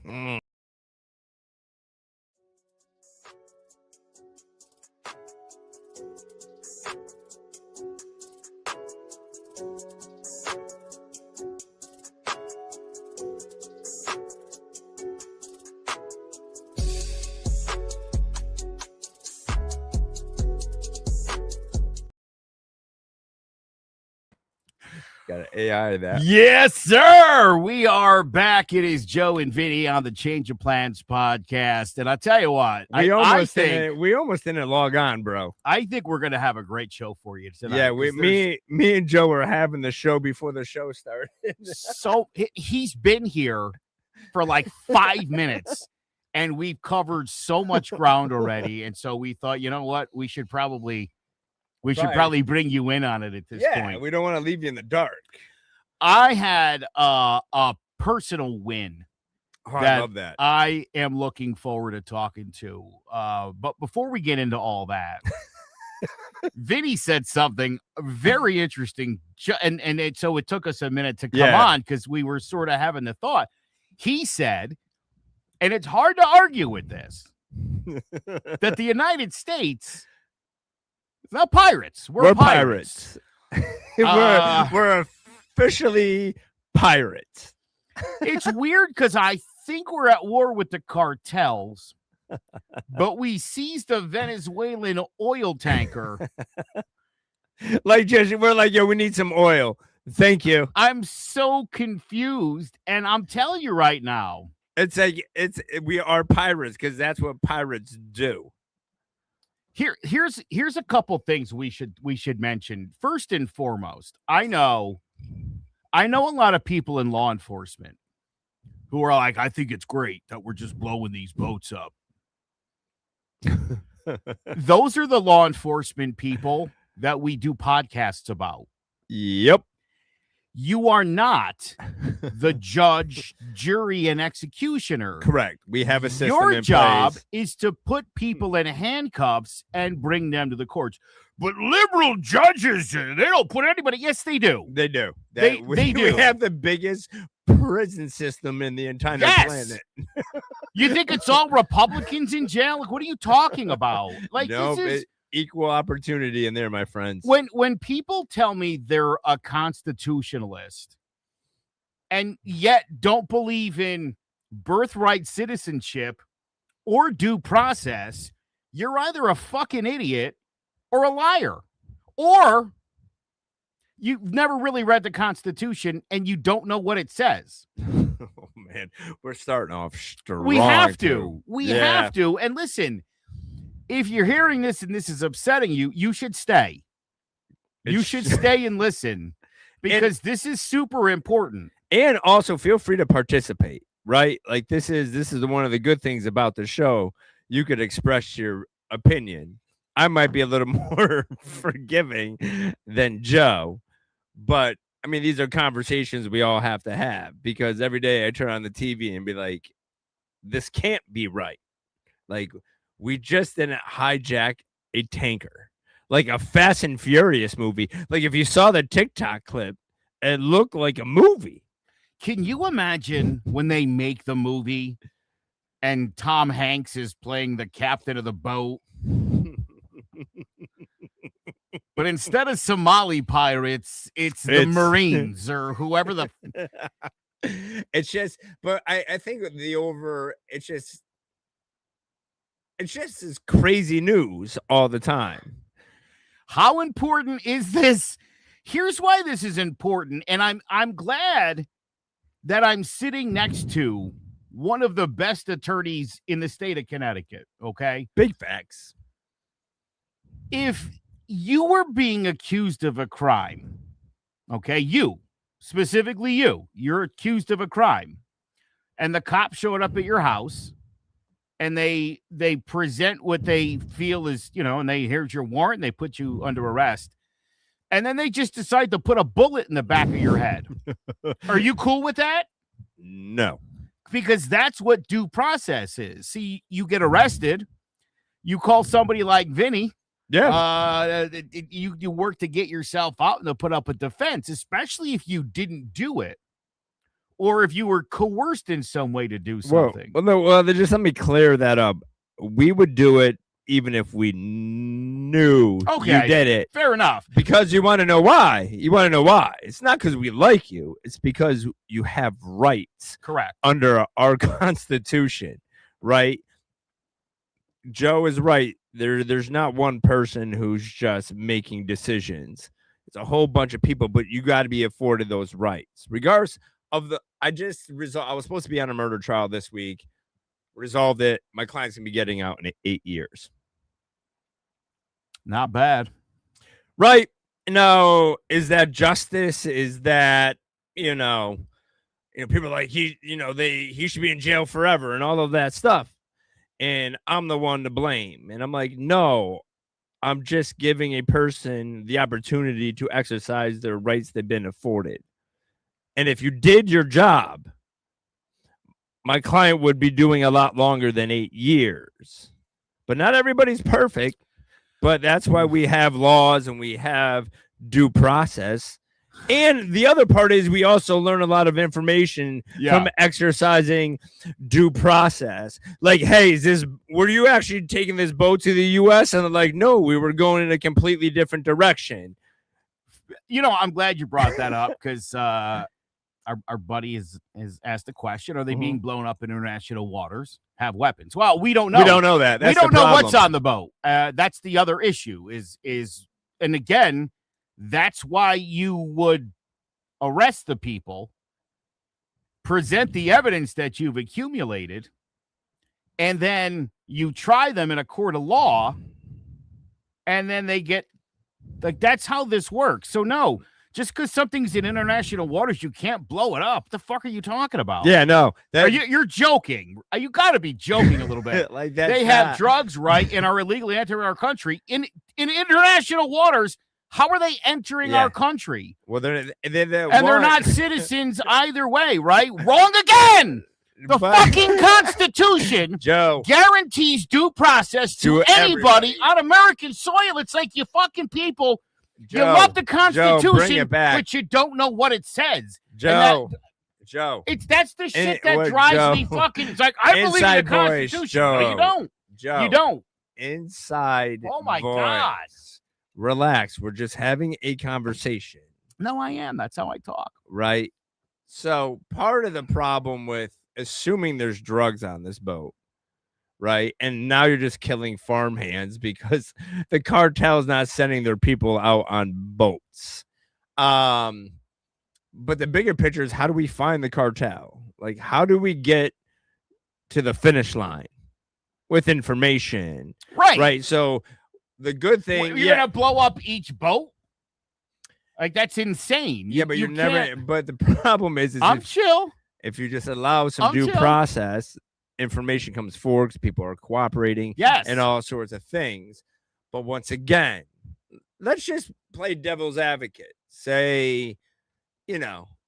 Mm. Got an AI that. Yes, sir. We are back. It is Joe and Vinny on the Change of Plans podcast. And I tell you what, We almost didn't log on, bro. I think we're going to have a great show for you tonight. Yeah, me and Joe were having the show before the show started. So he's been here for like 5 minutes, and we've covered so much ground already. And so we thought, you know what? We should probably bring you in on it at this point. We don't want to leave you in the dark. I had a personal win. I love that. I am looking forward to talking to. But before we get into all that, Vinny said something very interesting, so it took us a minute to come on because we were sort of having the thought. He said, and it's hard to argue with this, that the United States is not pirates. We're pirates. We're officially pirates. It's weird because I think we're at war with the cartels, but we seized a Venezuelan oil tanker. We're like, yo, we need some oil. Thank you. I'm so confused, and I'm telling you right now, it's like we are pirates because that's what pirates do. Here's a couple things we should mention. First and foremost, I know a lot of people in law enforcement who are like, I think it's great that we're just blowing these boats up. Those are the law enforcement people that we do podcasts about. Yep. You are not the judge, jury, and executioner. Correct. We have a system. Your job is to put people in handcuffs and bring them to the courts. But liberal judges, they don't put anybody. Yes, they do. They do. They do. We have the biggest prison system in the entire planet. You think it's all Republicans in jail? Like, what are you talking about? Like, no, this is equal opportunity in there, my friends. When people tell me they're a constitutionalist and yet don't believe in birthright citizenship or due process, you're either a fucking idiot or a liar, or you've never really read the Constitution and you don't know what it says. Oh man, we're starting off strong. We have to. Have to. And listen, if you're hearing this and this is upsetting you, you should stay. You should stay and listen because this is super important. And also feel free to participate, right? Like this is one of the good things about the show. You could express your opinion. I might be a little more forgiving than Joe, but I mean, these are conversations we all have to have because every day I turn on the TV and be like, this can't be right. Like, we just didn't hijack a tanker, like a Fast and Furious movie. Like, if you saw the TikTok clip, it looked like a movie. Can you imagine when they make the movie and Tom Hanks is playing the captain of the boat? But instead of Somali pirates, it's the Marines or whoever the. It's just, but I think it's just as crazy news all the time. How important is this? Here's why this is important, and I'm glad that I'm sitting next to one of the best attorneys in the state of Connecticut. Okay, big facts. If you were being accused of a crime, okay, you're accused of a crime, and the cop showed up at your house, and they present what they feel is, and here's your warrant, and they put you under arrest, and then they just decide to put a bullet in the back of your head. Are you cool with that? No. Because that's what due process is. See, you get arrested, you call somebody like Vinny. Yeah. You work to get yourself out and to put up a defense, especially if you didn't do it. or if you were coerced in some way to do Well, something. just let me clear that up. We would do it even if we knew you did it. Fair enough. Because you want to know why. You want to know why. It's not because we like you. It's because you have rights. Correct. Under our Constitution, right? Joe is right. There's not one person who's just making decisions. It's a whole bunch of people, but you got to be afforded those rights. Regardless of I was supposed to be on a murder trial this week. Resolved it. My client's going to be getting out in 8 years. Not bad. Right. No, is that justice? Is that, people are like, he should be in jail forever and all of that stuff. And I'm the one to blame. And I'm like, no, I'm just giving a person the opportunity to exercise their rights they've been afforded. And if you did your job, my client would be doing a lot longer than 8 years. But not everybody's perfect. But that's why we have laws and we have due process. And the other part is we also learn a lot of information from exercising due process. Like, hey, were you actually taking this boat to the U.S.? And they're like, no, we were going in a completely different direction. I'm glad you brought that up because our buddy has asked the question, are they being blown up in international waters, have weapons? Well, we don't know. We don't know that. We don't know what's on the boat. That's the other issue and again, that's why you would arrest the people, present the evidence that you've accumulated, and then you try them in a court of law, and then they get, like, that's how this works. So no, just because something's in international waters, you can't blow it up. What the fuck are you talking about? Yeah, no. You're joking. You got to be joking a little bit. Like that. They have drugs, right, and are illegally entering our country in international waters. How are they entering our country? Well, they're not citizens either way, right? Wrong again. The fucking Constitution guarantees due process to anybody on American soil. It's like you fucking people, you love the Constitution, but you don't know what it says. Joe. That's the shit that drives me fucking. It's like, I believe in the Constitution. No, you don't. You don't. Inside. Oh my God. Relax. We're just having a conversation. No, I am. That's how I talk. Right. So part of the problem with assuming there's drugs on this boat, right? And now you're just killing farmhands because the cartel's not sending their people out on boats. But the bigger picture is, how do we find the cartel? Like, how do we get to the finish line with information? Right. So the good thing, you're gonna blow up each boat. Like, that's insane. But you're never. But the problem is I'm chill. If you just allow some due process, information comes forward because people are cooperating. Yes, and all sorts of things. But once again, let's just play devil's advocate. Say,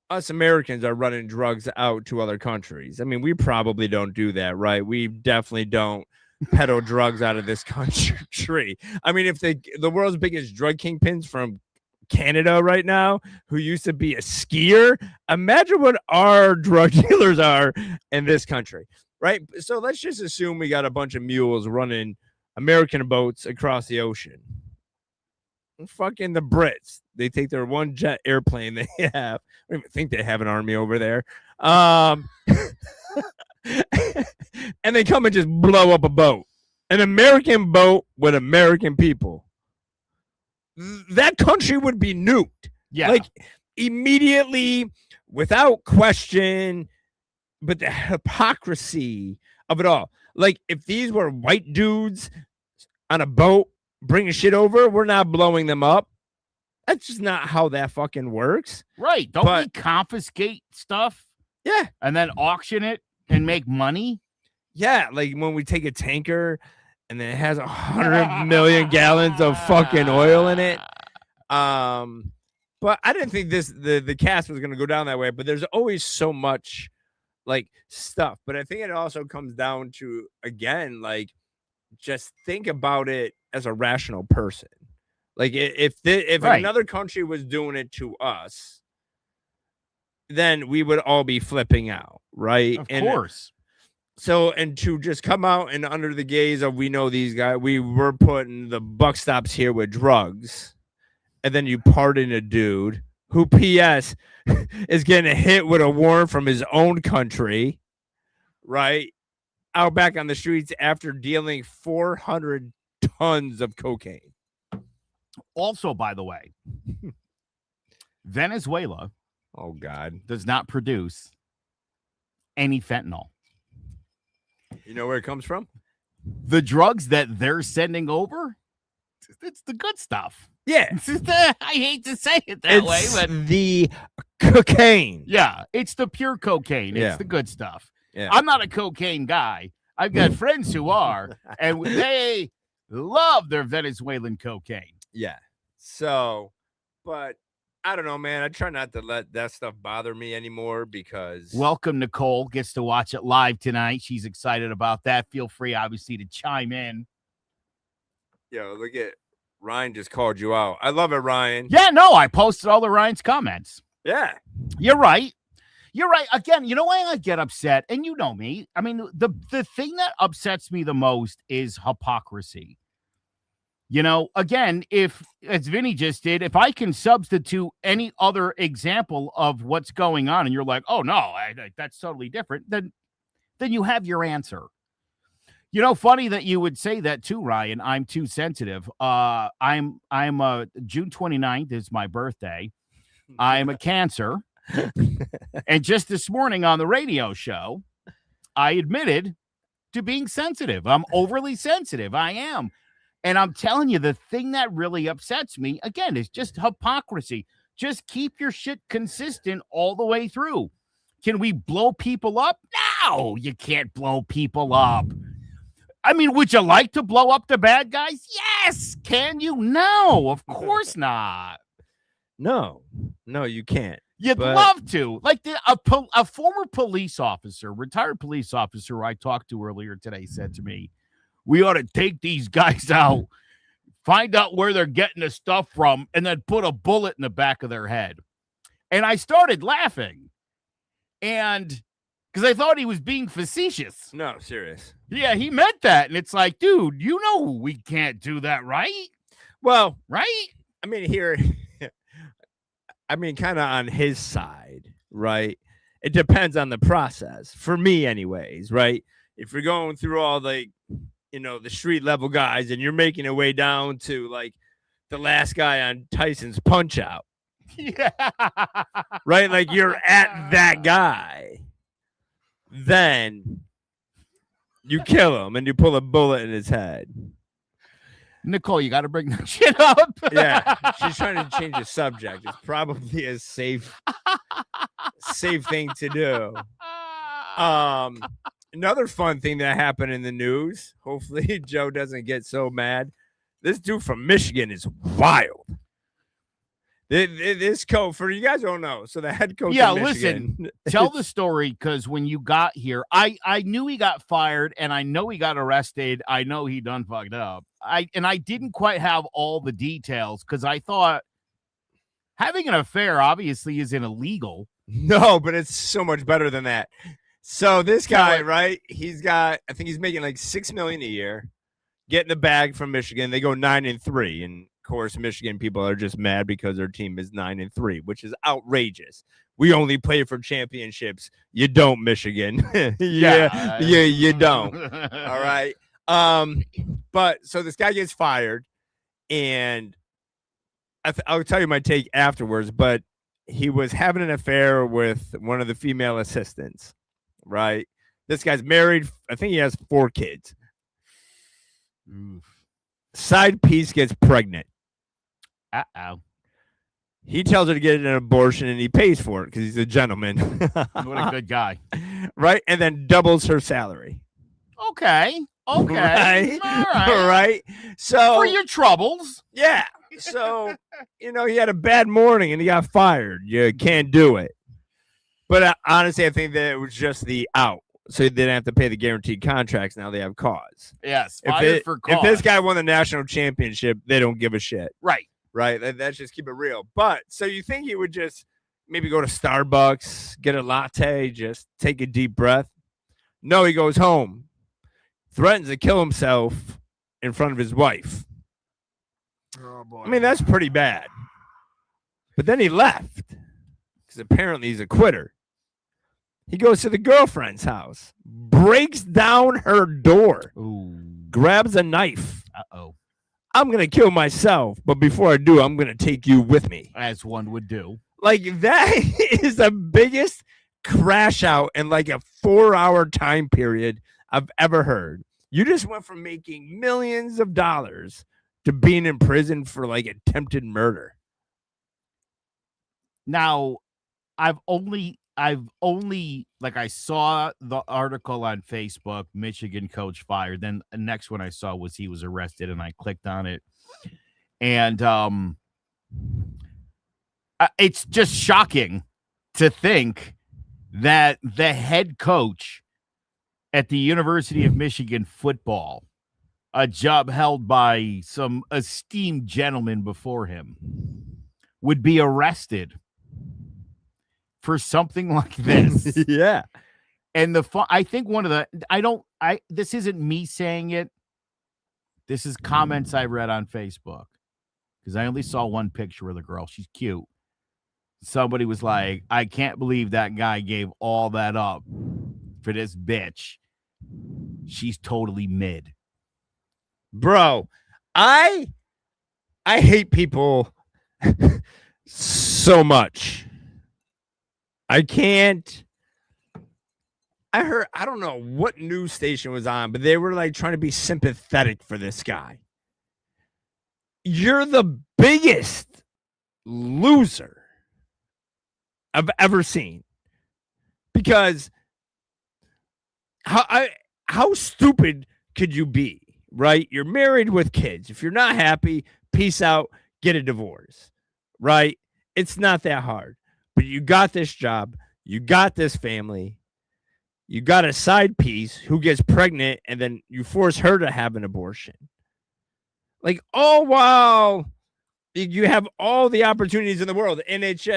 us Americans are running drugs out to other countries. I mean, we probably don't do that, right? We definitely don't peddle drugs out of this country. I mean, if the world's biggest drug kingpins from Canada right now, who used to be a skier, imagine what our drug dealers are in this country, right? So let's just assume we got a bunch of mules running American boats across the ocean. Fucking the Brits, they take their one jet airplane they have. I don't even think they have an army over there. And they come and just blow up a boat, an American boat with American people. That country would be nuked. Yeah. Like, immediately, without question. But the hypocrisy of it all. Like, if these were white dudes on a boat bringing shit over, we're not blowing them up. That's just not how that fucking works. Right. Don't we confiscate stuff? Yeah. And then auction it and make money? Yeah. Like when we take a tanker and then it has 100 million gallons of fucking oil in it. But I didn't think the cast was going to go down that way. But there's always so much like stuff. But I think it also comes down to, again, like, just think about it as a rational person. Like, if another country was doing it to us, then we would all be flipping out, right? Of course. So, and to just come out and under the gaze of we know these guys, we were putting the buck stops here with drugs, and then you pardon a dude who, P.S., is getting hit with a warrant from his own country, right? Out back on the streets after dealing 400 tons of cocaine. Also, by the way, Venezuela, oh God, does not produce any fentanyl. You know where it comes from? The drugs that they're sending over, it's the good stuff. Yeah. I hate to say it that way, but the cocaine. Yeah, it's the pure cocaine. It's the good stuff. Yeah. I'm not a cocaine guy. I've got friends who are, and they love their Venezuelan cocaine. Yeah. So, but I don't know, man. I try not to let that stuff bother me anymore because. Welcome, Nicole. Gets to watch it live tonight. She's excited about that. Feel free, obviously, to chime in. Yo, look at Ryan just called you out. I love it, Ryan. Yeah, no, I posted all of Ryan's comments. Yeah. You're right. You're right. Again, you know why I get upset? And you know me. I mean, the thing that upsets me the most is hypocrisy. You know, again, if, as Vinny just did, if I can substitute any other example of what's going on and you're like, oh, no, that's totally different, then you have your answer. You know, funny that you would say that too, Ryan. I'm too sensitive. I'm June 29th is my birthday. I'm a Cancer. And just this morning on the radio show, I admitted to being sensitive. I'm overly sensitive. I am. And I'm telling you, the thing that really upsets me, again, is just hypocrisy. Just keep your shit consistent all the way through. Can we blow people up? No, you can't blow people up. I mean, would you like to blow up the bad guys? Yes. Can you? No, of course not. No, you can't. You'd love to. Like a former police officer, retired police officer who I talked to earlier today said to me, we ought to take these guys out, find out where they're getting the stuff from, and then put a bullet in the back of their head. And I started laughing. And because I thought he was being facetious. No, serious. Yeah, he meant that. And it's like, dude, you know we can't do that, right? Well, right? I mean, here, kind of on his side, right? It depends on the process. For me, anyways, right? If you're going through all the street level guys and you're making your way down to like the last guy on Tyson's Punch Out. Yeah. Right? Like you're at that guy. Then you kill him and you pull a bullet in his head. Nicole, you got to bring that shit up. Yeah. She's trying to change the subject. It's probably a safe thing to do. Another fun thing that happened in the news, hopefully Joe doesn't get so mad. This dude from Michigan is wild. This coach, for you guys don't know, so the head coach of Michigan. Listen, tell the story, because when you got here, I knew he got fired, and I know he got arrested. I know he done fucked up. I didn't quite have all the details, because I thought having an affair obviously isn't illegal. No, but it's so much better than that. So this guy, right? I think he's making like $6 million a year, getting the bag from Michigan. They go 9-3, and of course, Michigan people are just mad because their team is 9-3, which is outrageous. We only play for championships. You don't, Michigan. You don't. All right. But so this guy gets fired, and I'll tell you my take afterwards. But he was having an affair with one of the female assistants. Right. This guy's married. I think he has 4 kids. Oof. Side piece gets pregnant. Uh-oh. He tells her to get an abortion and he pays for it because he's a gentleman. What a good guy. Right. And then doubles her salary. Okay. Right. All right. Right. So for your troubles. Yeah. So, he had a bad morning and he got fired. You can't do it. But honestly, I think that it was just the out. So they didn't have to pay the guaranteed contracts. Now they have cause. Yes, fired for cause. If this guy won the national championship, they don't give a shit. Right. Right? Let's just keep it real. But so you think he would just maybe go to Starbucks, get a latte, just take a deep breath. No, he goes home, threatens to kill himself in front of his wife. Oh, boy. I mean, that's pretty bad. But then he left because apparently he's a quitter. He goes to the girlfriend's house, breaks down her door, grabs a knife. Uh-oh. I'm going to kill myself, but before I do, I'm going to take you with me. As one would do. Like, that is the biggest crash out in like a 4-hour time period I've ever heard. You just went from making millions of dollars to being in prison for like attempted murder. Now, I've only like I saw the article on Facebook, Michigan coach fired. Then the next one I saw was he was arrested, and I clicked on it. And it's just shocking to think that the head coach at the University of Michigan football, a job held by some esteemed gentleman before him, would be arrested for something like this. Yeah. And I think one of the, this isn't me saying it. This is comments I read on Facebook because I only saw one picture of the girl. She's cute. Somebody was like, I can't believe that guy gave all that up for this bitch. She's totally mid. Bro, I hate people so much. I can't. I heard, I don't know what news station was on, but they were like trying to be sympathetic for this guy. You're the biggest loser I've ever seen. Because how stupid could you be, right? You're married with kids. If you're not happy, peace out, get a divorce, right? It's not that hard. But you got this job, you got this family, you got a side piece who gets pregnant, and then you force her to have an abortion. Like, all while you have all the opportunities in the world. And it's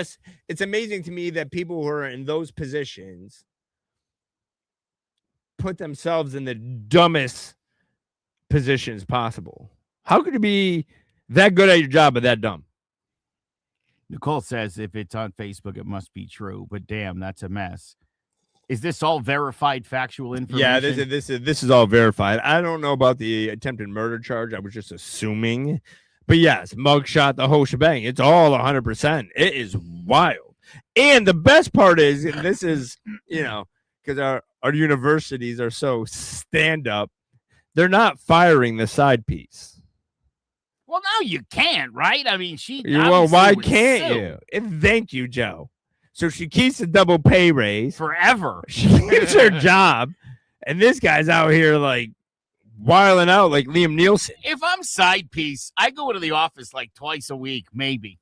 amazing to me that people who are in those positions put themselves in the dumbest positions possible. How could you be that good at your job but that dumb? Nicole says if it's on Facebook, it must be true. But damn, that's a mess. Is this all verified factual information? Yeah, this is all verified. I don't know about the attempted murder charge. I was just assuming. But yes, mugshot, the whole shebang. It's all 100%. It is wild. And the best part is, and this is, because our universities are so stand-up, they're not firing the side piece. Well, now you can't, right? I mean, well, why can't you? And thank you, Joe. So she keeps the double pay raise forever. She keeps her job, and this guy's out here like wilding out like Liam Neeson. If I'm side piece, I go into the office like twice a week, maybe.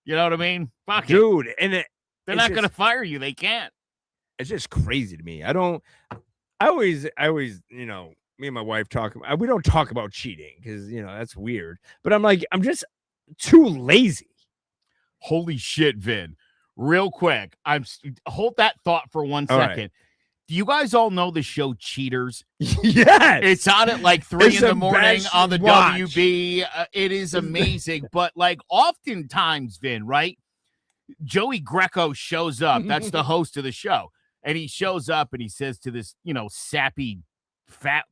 You know what I mean? Fuck dude, it. And they're not going to fire you. They can't. It's just crazy to me. I always, me and my wife we don't talk about cheating because, that's weird. But I'm just too lazy. Holy shit, Vin. Real quick. Hold that thought for 1 second. Right. Do you guys all know the show Cheaters? Yes. It's on at like 3 in the morning on the WB. It is amazing. But like oftentimes, Vin, right? Joey Greco shows up. That's the host of the show. And he shows up and he says to this, sappy, fat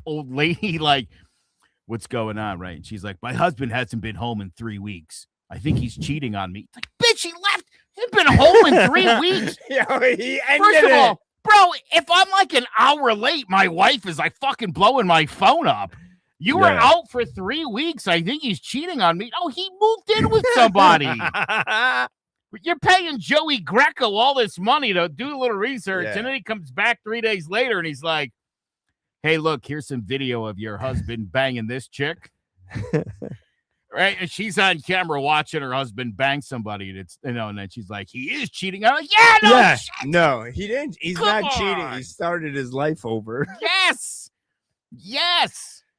old lady, like, what's going on, right? And she's like, my husband hasn't been home in 3 weeks. I think he's cheating on me. It's like, bitch, he left. He's been home in 3 weeks. First of all, bro, if I'm like an hour late, my wife is like fucking blowing my phone up. You were out for 3 weeks. I think he's cheating on me. Oh, he moved in with somebody. You're paying Joey Greco all this money to do a little research, and then he comes back 3 days later, and he's like, hey, look, here's some video of your husband banging this chick. Right? And she's on camera watching her husband bang somebody, and it's, and then she's like, he is cheating. I'm like, no, he didn't. He's not cheating. He started his life over. Yes.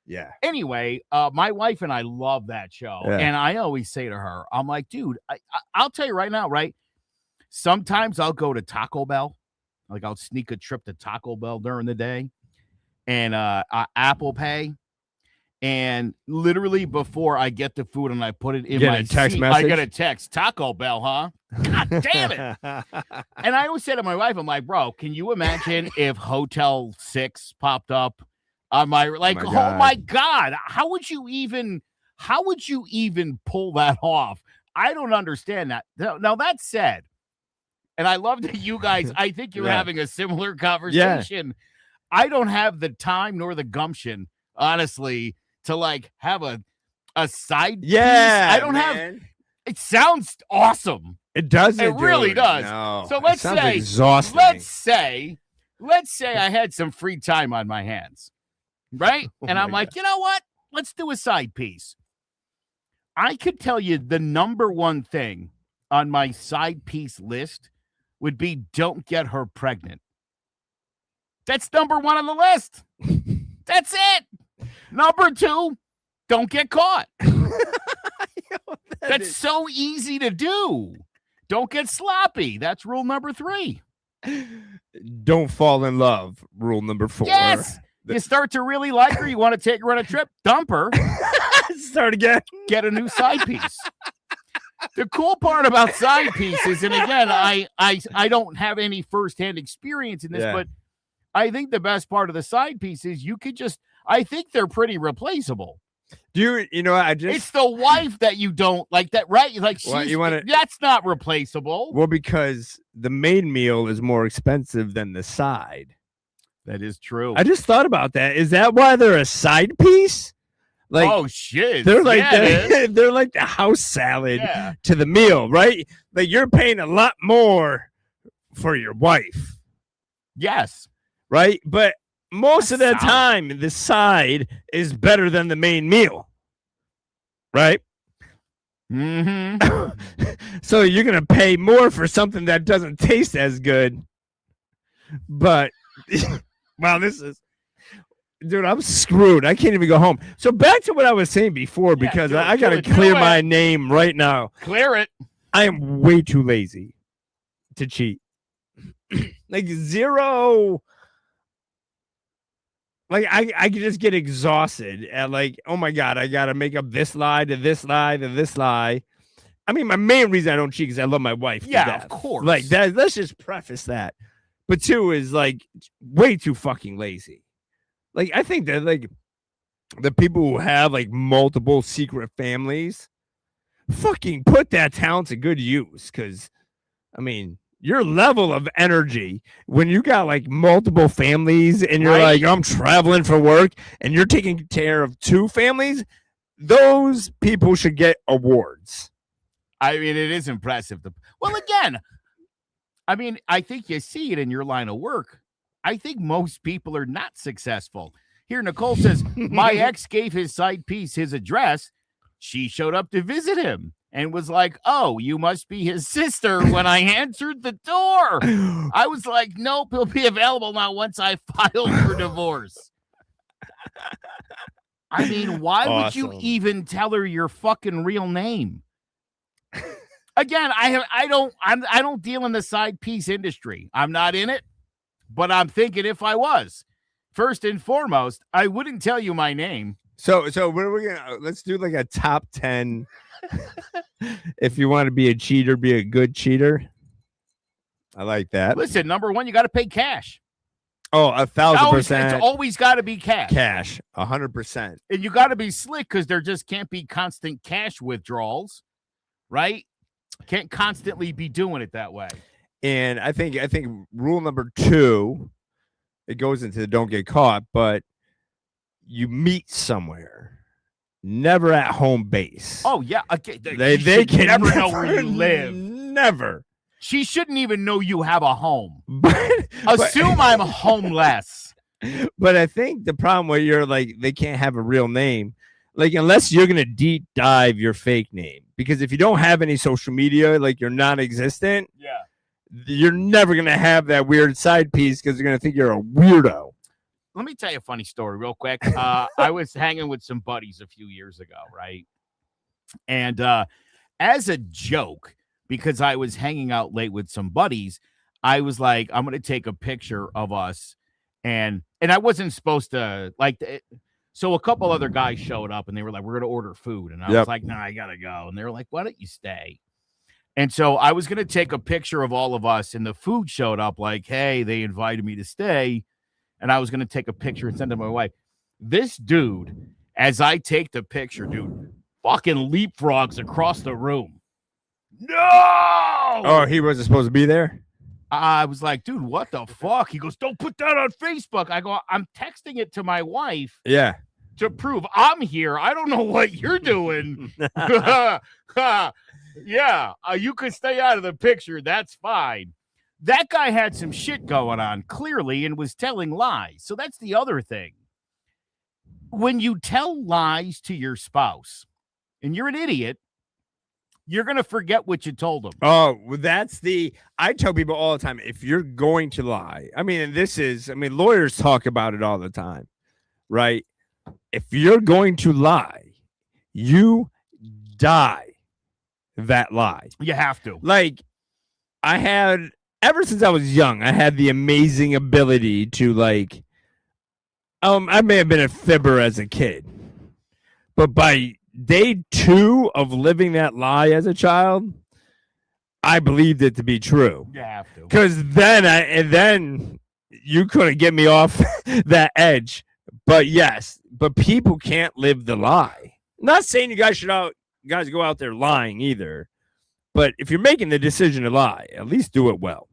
Yeah. Anyway, my wife and I love that show. Yeah. And I always say to her, I'm like, dude, I'll tell you right now, right? Sometimes I'll go to Taco Bell. Like I'll sneak a trip to Taco Bell during the day and Apple Pay. And literally before I get the food and I put it in my text seat, message? I get a text, Taco Bell, huh? God damn it. And I always say to my wife, I'm like, bro, can you imagine if Hotel 6 popped up on my, like, oh my God, how would you even pull that off? I don't understand that. Now that said, and I love that you guys, I think you're having a similar conversation. Yeah. I don't have the time nor the gumption, honestly, to like have a side piece. I don't have. It sounds awesome. It does. It really does. No, so let's say exhausting. Let's say I had some free time on my hands, right? And I'm like, God. You know what? Let's do a side piece. I could tell you the number one thing on my side piece list would be don't get her pregnant. That's number one on the list. That's it. Number two, don't get caught. That's so easy to do. Don't get sloppy. That's rule number 3. Don't fall in love. Rule number 4. Yes. You start to really like her. You want to take her on a trip. Dump her. Start again. Get a new side piece. The cool part about side pieces, and again, I don't have any firsthand experience in this, but I think the best part of the side piece is you could just, I think they're pretty replaceable. You know, it's the wife that you don't like that, right? Like, that's not replaceable. Well, because the main meal is more expensive than the side. That is true. I just thought about that. Is that why they're a side piece? Like, oh shit, they're like they're like the house salad to the meal, right? Like you're paying a lot more for your wife. Yes. Right? But most of the time, the side is better than the main meal. Right? Mm-hmm. So you're going to pay more for something that doesn't taste as good. But, wow, this is... Dude, I'm screwed. I can't even go home. So back to what I was saying before, because I got to clear my name right now. Clear it. I am way too lazy to cheat. Like zero... Like I could just get exhausted at like, oh my God, I gotta make up this lie to this lie to this lie. I mean, my main reason I don't cheat is I love my wife. Yeah, of course. Like that. Let's just preface that. But 2 is like way too fucking lazy. Like I think that like the people who have like multiple secret families, fucking put that talent to good use. Because I mean, your level of energy when you got like multiple families and you're like, I'm traveling for work and you're taking care of 2 families, those people should get awards. I mean, it is impressive. Well, again, I mean, I think you see it in your line of work. I think most people are not successful. Here, Nicole says, my ex gave his side piece his address. She showed up to visit him and was like, oh, you must be his sister when I answered the door. I was like, nope, he'll be available now once I file for divorce. I mean, why would you even tell her your fucking real name? Again, I don't deal in the side piece industry. I'm not in it, but I'm thinking if I was, first and foremost, I wouldn't tell you my name. So what are we gonna? Let's do like a top 10. If you want to be a cheater, be a good cheater. I like that. Listen, number 1, you got to pay cash. Oh, 1,000%. It's always got to be cash. Cash, 100%. And you got to be slick because there just can't be constant cash withdrawals, right? Can't constantly be doing it that way. And I think rule number 2, it goes into the don't get caught, but you meet somewhere. Never at home base. Oh, yeah. Okay. They can never know where you live. Never. She shouldn't even know you have a home. Assume I'm homeless. But I think the problem where you're like, they can't have a real name. Like, unless you're going to deep dive your fake name. Because if you don't have any social media, like you're non-existent, you're never going to have that weird side piece because they're going to think you're a weirdo. Let me tell you a funny story real quick. I was hanging with some buddies a few years ago, right? And as a joke, because I was hanging out late with some buddies. I was like, I'm going to take a picture of us. And I wasn't supposed to so a couple other guys showed up and they were like, we're going to order food. And I was like, nah, I got to go. And they were like, why don't you stay? And so I was going to take a picture of all of us, and the food showed up like, hey, they invited me to stay. And I was going to take a picture and send it to my wife. This dude, as I take the picture, dude, fucking leapfrogs across the room. No! Oh, he wasn't supposed to be there? I was like, dude, what the fuck? He goes, don't put that on Facebook. I go, I'm texting it to my wife. Yeah. To prove I'm here. I don't know what you're doing. Yeah, you could stay out of the picture. That's fine. That guy had some shit going on, clearly, and was telling lies. So that's the other thing. When you tell lies to your spouse, and you're an idiot, you're going to forget what you told them. Oh, I tell people all the time, if you're going to lie, lawyers talk about it all the time, right? If you're going to lie, you die that lie. You have to. Like, ever since I was young, I had the amazing ability to, I may have been a fibber as a kid, but by day 2 of living that lie as a child, I believed it to be true. You have to. Because then you couldn't get me off that edge. But yes, but people can't live the lie. I'm not saying you guys go out there lying either. But if you're making the decision to lie, at least do it well.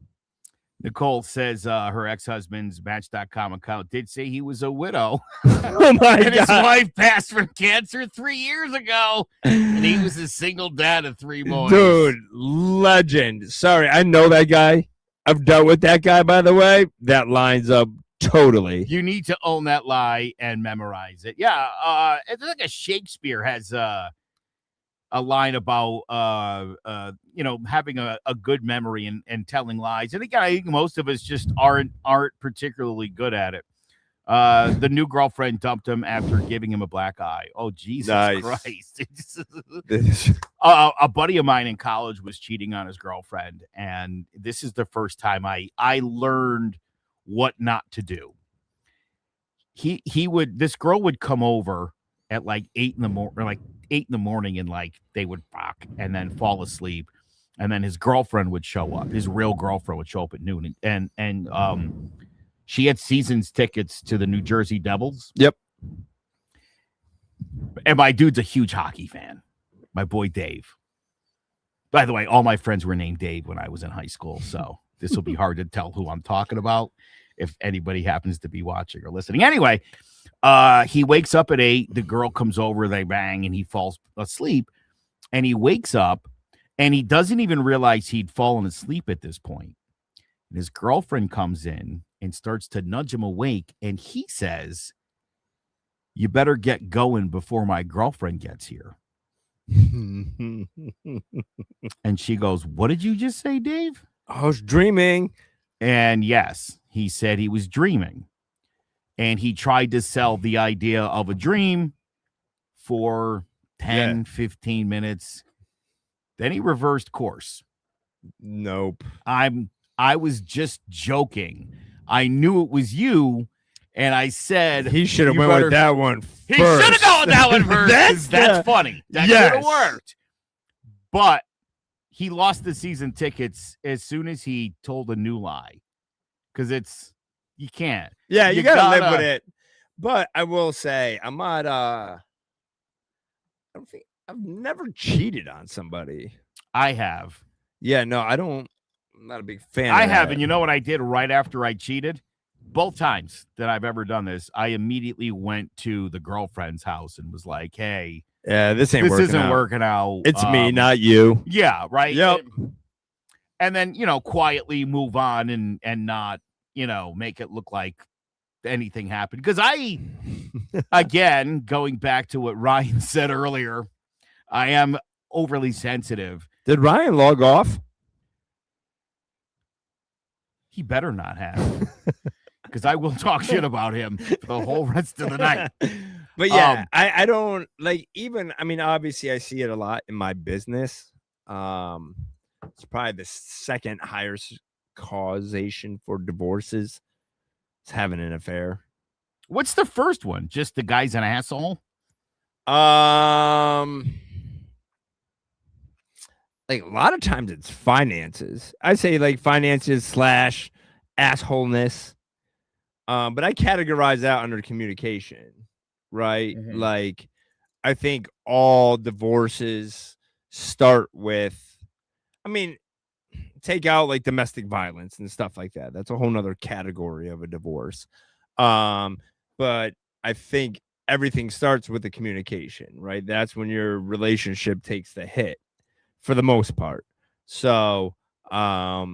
Nicole says her ex-husband's Match.com account did say he was a widow. Oh, my God. His wife passed from cancer 3 years ago, and he was a single dad of 3 boys. Dude, legend. Sorry, I know that guy. I've dealt with that guy, by the way. That lines up totally. You need to own that lie and memorize it. Yeah, it's like a Shakespeare has a line about having a good memory and telling lies. And again, I think most of us just aren't particularly good at it. The new girlfriend dumped him after giving him a black eye. Oh, Jesus Christ. A buddy of mine in college was cheating on his girlfriend, and this is the first time I learned what not to do. This girl would come over at like 8 in the morning, and they would fuck and then fall asleep, and then his girlfriend would show up. His real girlfriend would show up at noon, and she had seasons tickets to the New Jersey Devils. Yep. And my dude's a huge hockey fan. My boy Dave. By the way, all my friends were named Dave when I was in high school, so this will be hard to tell who I'm talking about if anybody happens to be watching or listening. Anyway, he wakes up at 8. The girl comes over, they bang, and he falls asleep. And he wakes up, and he doesn't even realize he'd fallen asleep at this point. And his girlfriend comes in and starts to nudge him awake, and he says, "You better get going before my girlfriend gets here." And she goes, "What did you just say, Dave?" I was dreaming. And yes, he said he was dreaming. And he tried to sell the idea of a dream for 10, 15 minutes. Then he reversed course. Nope. I was just joking. I knew it was you, and I said he should have went with that one first. He should have gone with that one first. That's funny. That could have worked. But he lost the season tickets as soon as he told a new lie. Because you can't. Yeah, you gotta live with it. But I will say, I'm not I've never cheated on somebody. I have. Yeah, no, I don't. I'm not a big fan. I have, and you know what I did right after I cheated? Both times that I've ever done this, I immediately went to the girlfriend's house and was like, "Hey, yeah, this isn't working out. It's me, not you." Yeah, right. Yep. And then quietly move on and not make it look like anything happened. Because again, going back to what Ryan said earlier, I am overly sensitive. Did Ryan log off? He better not have, because I will talk shit about him for the whole rest of the night. But yeah, I don't obviously I see it a lot in my business. It's probably the second highest causation for divorces. It's having an affair. What's the first one? Just the guy's an asshole? Like a lot of times it's finances. I say like finances / assholeness. But I categorize that under communication, right? Mhm. Like I think all divorces start with, I mean, take out like domestic violence and stuff like that. That's a whole nother category of a divorce. But I think everything starts with the communication, right? That's when your relationship takes the hit for the most part. So, I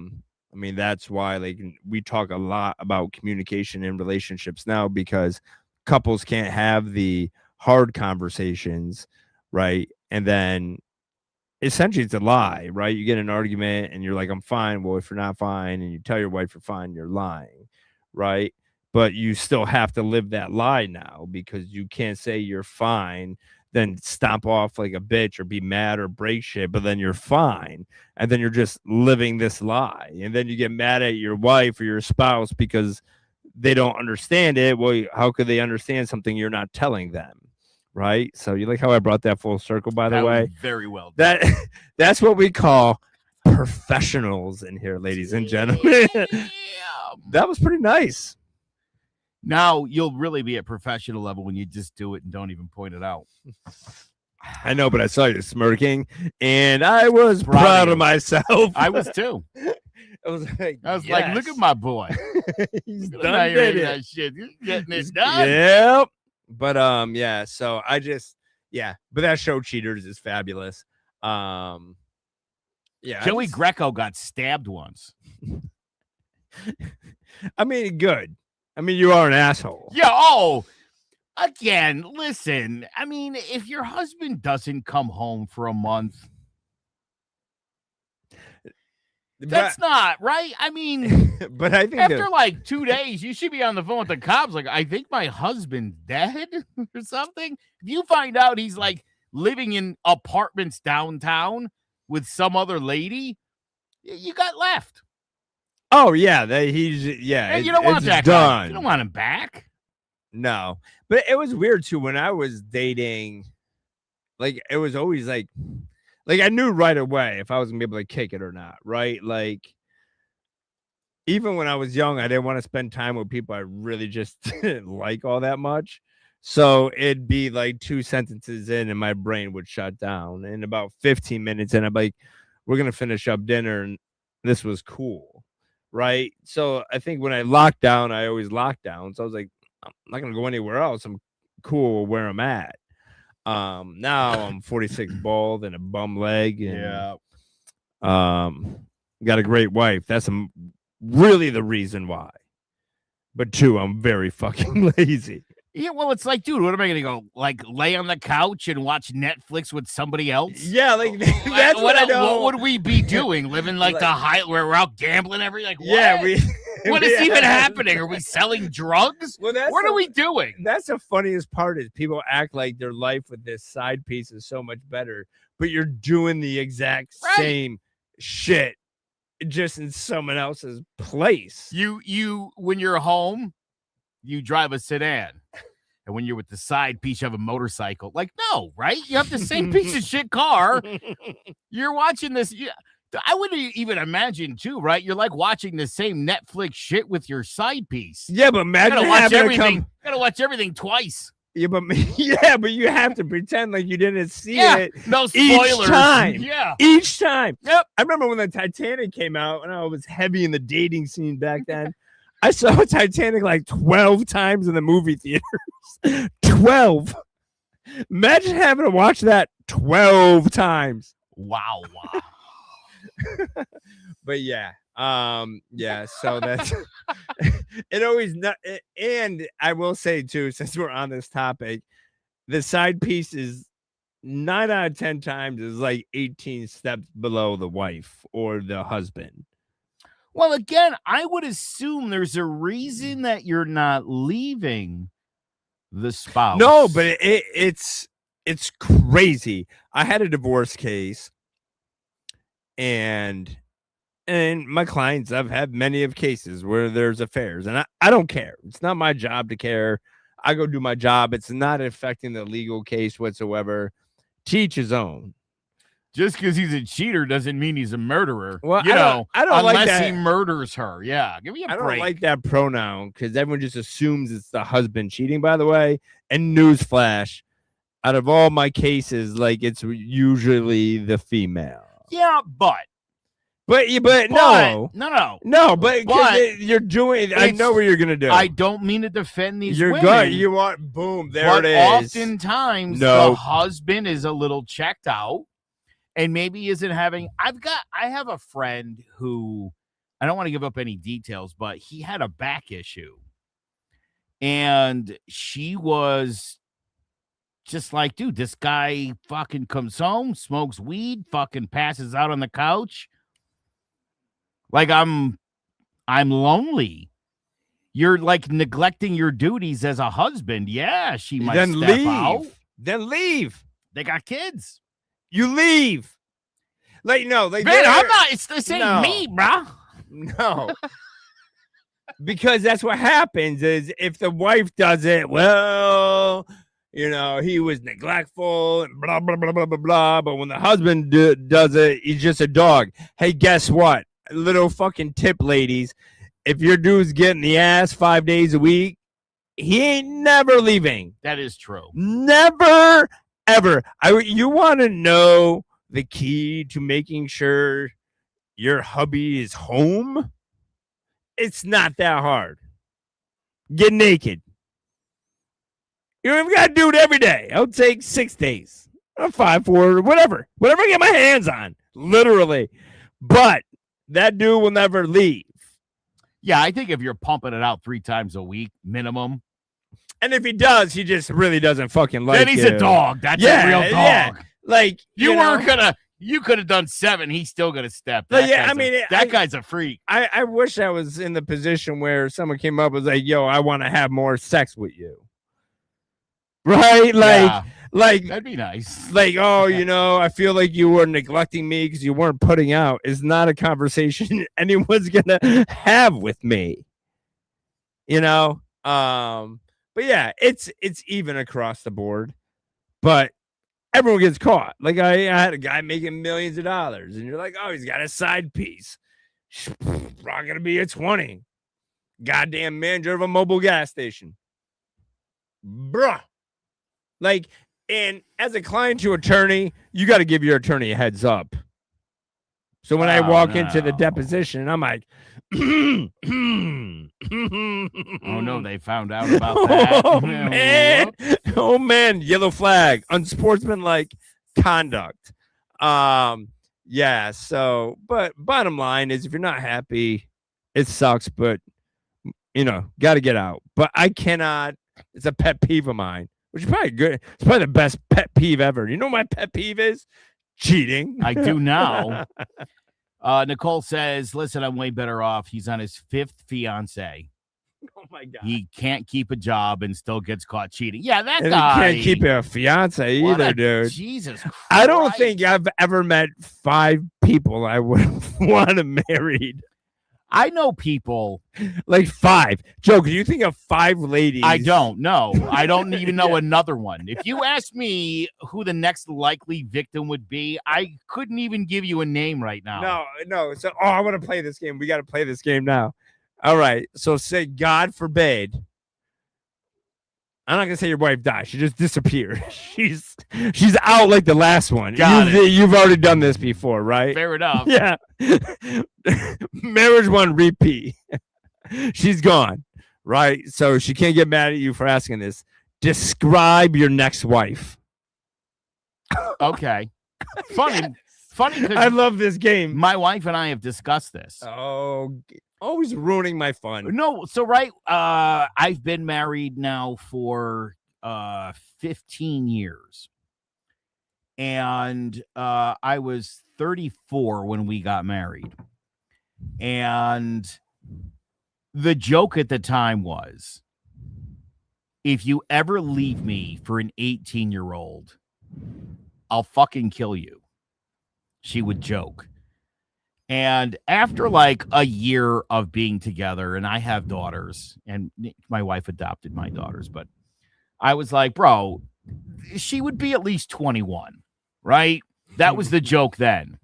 mean, that's why like we talk a lot about communication in relationships now, because couples can't have the hard conversations, right? And then essentially it's a lie, right? You get in an argument and you're like, I'm fine. Well, if you're not fine and you tell your wife you're fine, you're lying, right? But you still have to live that lie now, because you can't say you're fine, then stomp off like a bitch or be mad or break shit, but then you're fine. And then you're just living this lie. And then you get mad at your wife or your spouse because they don't understand it. Well, how could they understand something you're not telling them? Right. So you like how I brought that full circle, by the That way? was very well done. That's what we call professionals in here, ladies and gentlemen. That was pretty nice. Now you'll really be at professional level when you just do it and don't even point it out. I know, but I saw you smirking, and I was proud of myself. I was too. I was like, like, look at my boy. He's Look at done him did it. that shit. He's getting it done. Yep. But yeah. So I just But that show Cheaters is fabulous. Yeah. Joey Greco got stabbed once. I mean, good. I mean, you are an asshole. Yeah. Oh, again, listen. I mean, if your husband doesn't come home for a month, that's not right. I mean, but I think after like 2 days, you should be on the phone with the cops. Like, I think my husband's dead or something. If you find out he's like living in apartments downtown with some other lady, you got left. Oh yeah, you don't want that done. guy. You don't want him back. No, but it was weird too when I was dating. Like it was always like I knew right away if I was gonna be able to kick it or not, right? Like even when I was young, I didn't want to spend time with people I really just didn't like all that much. So it'd be like 2 sentences in and my brain would shut down. And about 15 minutes in, I'm like, we're gonna finish up dinner, and this was cool. Right. So I think when I locked down, I always locked down. So I was like, I'm not gonna go anywhere else. I'm cool where I'm at. Now I'm 46 bald and a bum leg, and got a great wife. That's really the reason why. But 2, I'm very fucking lazy. Yeah, well, it's like, dude, what am I gonna go like lay on the couch and watch Netflix with somebody else? Yeah, like that's what I know. What would we be doing? Living like the high where we're out gambling every like what? Yeah, what is even happening? Are we selling drugs? Well, what are we doing? That's the funniest part is people act like their life with this side piece is so much better, but you're doing the exact same shit, just in someone else's place. You when you're home, you drive a sedan. And when you're with the side piece, you have a motorcycle. Like, no, right? You have the same piece of shit car. You're watching this. I wouldn't even imagine, too, right? You're like watching the same Netflix shit with your side piece. Yeah, but imagine gotta watch everything twice. Yeah, but you have to pretend like you didn't see it. No spoilers. Each time. Yeah. Each time. Yep. I remember when the Titanic came out, and I was heavy in the dating scene back then. I saw Titanic like 12 times in the movie theaters. 12. Imagine having to watch that 12 times. Wow. But yeah. So that's it always not. And I will say too, since we're on this topic, the side piece is 9 out of 10 times is like 18 steps below the wife or the husband. Well, again, I would assume there's a reason that you're not leaving the spouse. No, but it's crazy. I had a divorce case, And my clients, I've had many of cases where there's affairs, and I don't care. It's not my job to care. I go do my job. It's not affecting the legal case whatsoever. Teach his own. Just because he's a cheater doesn't mean he's a murderer. Well, I don't unless like that. he murders her. Yeah, give me a break. I don't like that pronoun because everyone just assumes it's the husband cheating, by the way. And newsflash, out of all my cases, like it's usually the female. Yeah, but no, but you're doing. I know what you're gonna do. I don't mean to defend these women. You want boom? There it is. Oftentimes, the husband is a little checked out, and maybe isn't having. I have a friend who I don't want to give up any details, but he had a back issue, and she was just like, dude, this guy fucking comes home, smokes weed, fucking passes out on the couch. Like I'm lonely. You're like neglecting your duties as a husband. Yeah, she might then step leave. out. Then leave. They got kids. You leave. Like no, like man, I'm not. It's the same me, bro. No. Because that's what happens is if the wife does it, well, you know, he was neglectful and blah, blah, blah, blah, blah, blah. But when the husband does it, he's just a dog. Hey, guess what? Little fucking tip, ladies. If your dude's getting the ass 5 days a week, he ain't never leaving. That is true. Never, ever. You want to know the key to making sure your hubby is home? It's not that hard. Get naked. You don't even got to do it every day. I'll take 6 days. 5, 4, whatever. Whatever I get my hands on. Literally. But that dude will never leave. Yeah, I think if you're pumping it out 3 times a week, minimum. And if he does, he just really doesn't fucking like it. Then he's a dog. That's a real dog. Yeah. Like, you could have done 7. He's still going to step. That guy's a freak. I wish I was in the position where someone came up and was like, yo, I want to have more sex with you. Right? Like that'd be nice. Like, oh, you know, I feel like you were neglecting me because you weren't putting out. Is not a conversation anyone's gonna have with me. You know? But yeah, it's even across the board. But everyone gets caught. Like I had a guy making millions of dollars, and you're like, oh, he's got a side piece. Not gonna be a 20. Goddamn manager of a mobile gas station. Bruh. Like, and as a client to attorney, you got to give your attorney a heads up. So when I walk into the deposition, I'm like, oh no, they found out about that. Oh man, yellow flag, unsportsmanlike conduct. Yeah. So, but bottom line is, if you're not happy, it sucks. But you know, got to get out. But I cannot. It's a pet peeve of mine. Which is probably good. It's probably the best pet peeve ever. You know what my pet peeve is? Cheating. I do now. Nicole says, listen, I'm way better off. He's on his 5th fiance. Oh, my God. He can't keep a job and still gets caught cheating. Yeah, that and guy. He can't keep a fiance either, dude. Jesus Christ. I don't think I've ever met 5 people I would want to marry. I know people like 5. Joe, can you think of 5 ladies? I don't know. I don't even know another one. If you ask me who the next likely victim would be, I couldn't even give you a name right now. No. So, I want to play this game. We got to play this game now. All right. So say, God forbid. I'm not gonna say your wife died. She just disappeared. She's out like the last one. You've already done this before, right? Fair enough. Yeah. Marriage one repeat. She's gone, right? So she can't get mad at you for asking this. Describe your next wife. Okay. Funny. I love this game. My wife and I have discussed this. Oh. Always ruining my fun. No, so right, I've been married now for 15 years. And I was 34 when we got married. And the joke at the time was, if you ever leave me for an 18-year-old, I'll fucking kill you. She would joke. And after like a year of being together, and I have daughters, and my wife adopted my daughters, but I was like, bro, she would be at least 21, right? That was the joke then.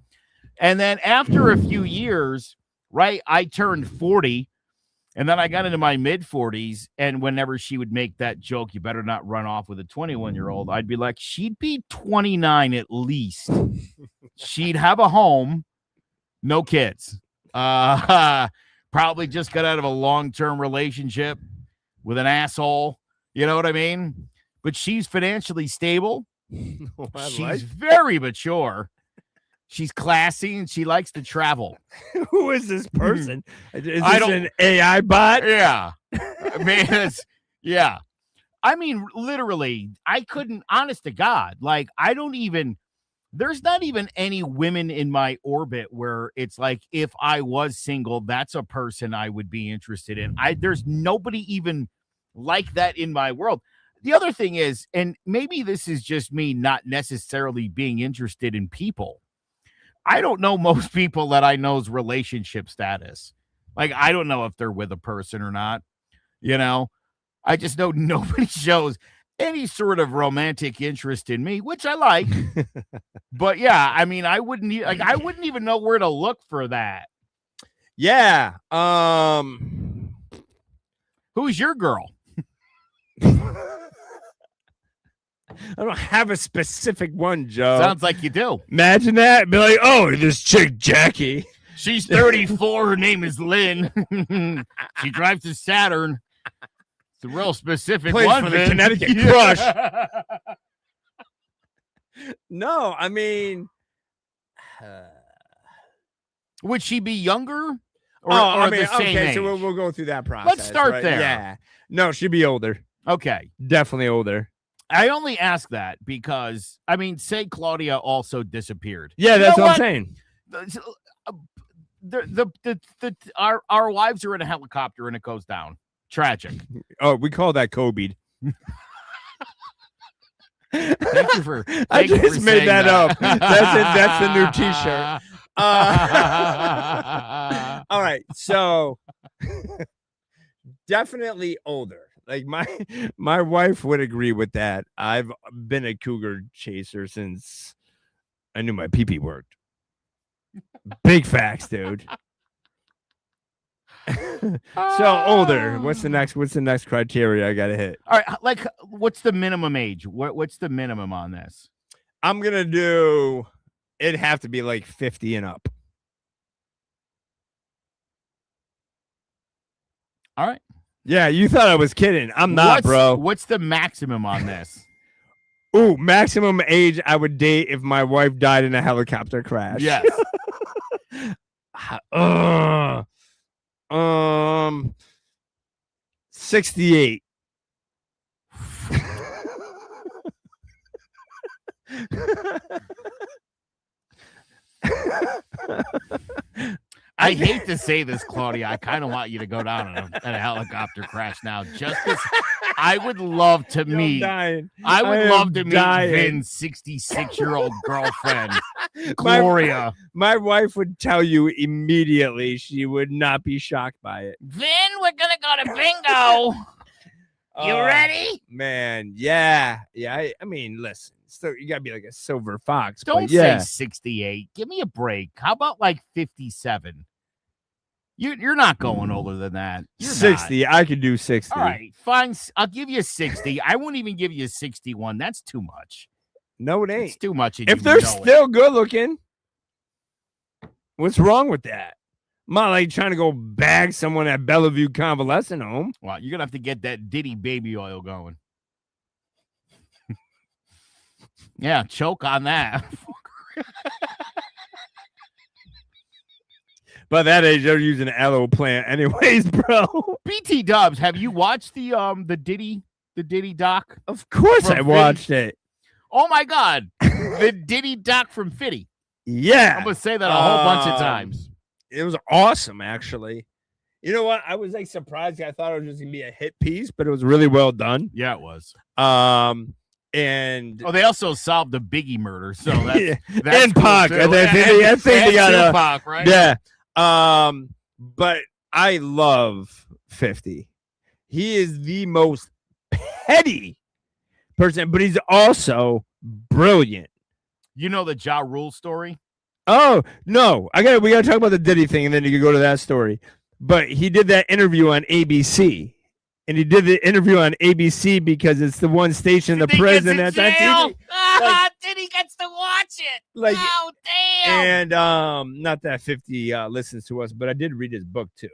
And then after a few years, right, I turned 40, and then I got into my mid 40s. And whenever she would make that joke, you better not run off with a 21-year-old, I'd be like, she'd be 29 at least. She'd have a home, no kids. Probably just got out of a long-term relationship with an asshole. You know what I mean? But she's financially stable. She's very mature. She's classy, and she likes to travel. Who is this person? Is this an AI bot? Yeah. Man, yeah. I mean, literally, I couldn't, honest to God, like, there's not even any women in my orbit where it's like, if I was single, that's a person I would be interested in. There's nobody even like that in my world. The other thing is, and maybe this is just me not necessarily being interested in people, I don't know most people that I know's relationship status. Like, I don't know if they're with a person or not. You know, I just know nobody shows any sort of romantic interest in me, which I like. But yeah, I mean, I wouldn't even know where to look for that. Yeah. Who's your girl? I don't have a specific one, Joe. Sounds like you do. Imagine that. Be like, oh, this chick, Jackie. She's 34. Her name is Lynn. She drives a Saturn. It's a real specific Plays one. For the Connecticut Crush. No, I mean, would she be younger? Or the same okay, age? so we'll go through that process. Let's start right? there. Yeah. No, she'd be older. Okay. Definitely older. I only ask that because, I mean, say Claudia also disappeared. Yeah, that's what I'm saying. Our wives are in a helicopter and it goes down. Tragic. Oh, we call that Kobe. Thank you for. I just made that up. That's the new T-shirt. All right, so definitely older. Like my wife would agree with that. I've been a cougar chaser since I knew my pee-pee worked. Big facts, dude. So older. What's the next criteria I gotta hit? All right, like what's the minimum age? What's the minimum on this? I'm gonna do. It'd have to be like 50 and up. All right. Yeah, you thought I was kidding. I'm not, bro. What's the maximum on this? Ooh, maximum age I would date if my wife died in a helicopter crash. Yes. 68. I hate to say this, Claudia. I kind of want you to go down in a helicopter crash now, just because I would love to meet. I would love to meet Vin's 66-year-old girlfriend, Gloria. My wife would tell you immediately. She would not be shocked by it. Vin, we're gonna go to bingo. You ready? Man, yeah. I mean, listen. So you gotta be like a silver fox. Don't say 68. Give me a break. How about like 57? You're not going older than that. You're 60. Not. I could do 60. All right, fine. I'll give you 60. I won't even give you 61. That's too much. No, it ain't. It's too much. If they're still good looking, what's wrong with that? I'm not like trying to go bag someone at Bellevue Convalescent Home. Well, you're gonna have to get that Diddy baby oil going. Yeah, choke on that. By that age, they're using aloe plant anyways, bro. BT Dubs, have you watched the Diddy doc? Of course I watched it. Oh my God. The Diddy doc from Fitty. Yeah. I'm gonna say that a whole bunch of times. It was awesome, actually. You know what? I was like surprised. I thought it was just gonna be a hit piece, but it was really well done. Yeah, it was. And they also solved the Biggie murder, so that's and cool Pac. too. I think they got Pac, right? Yeah. But I love 50. He is the most petty person, but he's also brilliant. You know the Ja Rule story? Oh no, we gotta talk about the Diddy thing, and then you can go to that story. But he did that interview on ABC. And he did the interview on ABC because it's the one station the prison that's on TV. Diddy gets to watch it. Like, oh, damn. And not that 50 listens to us, but I did read his book too.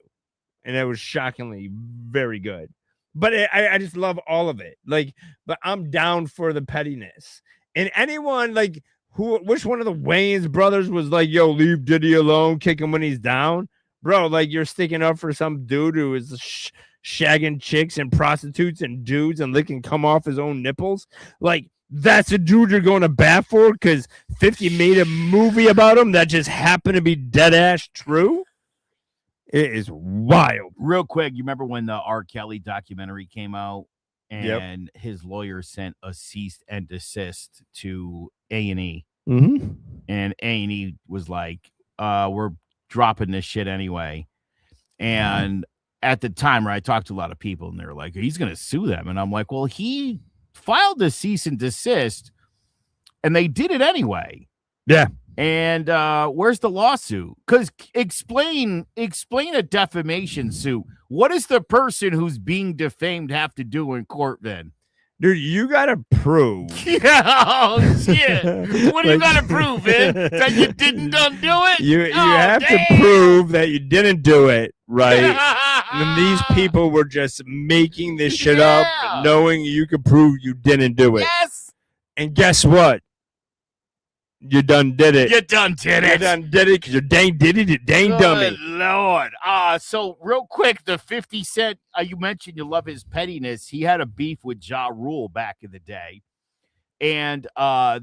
And it was shockingly very good. But I just love all of it. Like, but I'm down for the pettiness. And anyone, like, which one of the Wayans brothers was like, yo, leave Diddy alone, kick him when he's down? Bro, like, you're sticking up for some dude who is shagging chicks and prostitutes and dudes and licking cum off his own nipples. Like, that's a dude you're going to bat for because 50 made a movie about him that just happened to be dead ass true. It is wild. Real quick, you remember when the R. Kelly documentary came out and his lawyer sent a cease and desist to A&E? Mm-hmm. And A&E was like, we're dropping this shit anyway. And at the time, I talked to a lot of people, and they were like, he's going to sue them. And I'm like, well, he filed the cease and desist, and they did it anyway. Yeah. And where's the lawsuit? Because explain a defamation suit. What does the person who's being defamed have to do in court then? Dude, you got to prove. Oh, shit. What do you got to prove, man? That you didn't undo it? You have to prove that you didn't do it, right? And these people were just making this shit up, knowing you could prove you didn't do it. Yes. And guess what? You done did it. You done did it. You done did it because you dang did it, you dang dummy. Lord. So real quick, the 50 Cent, you mentioned you love his pettiness. He had a beef with Ja Rule back in the day. And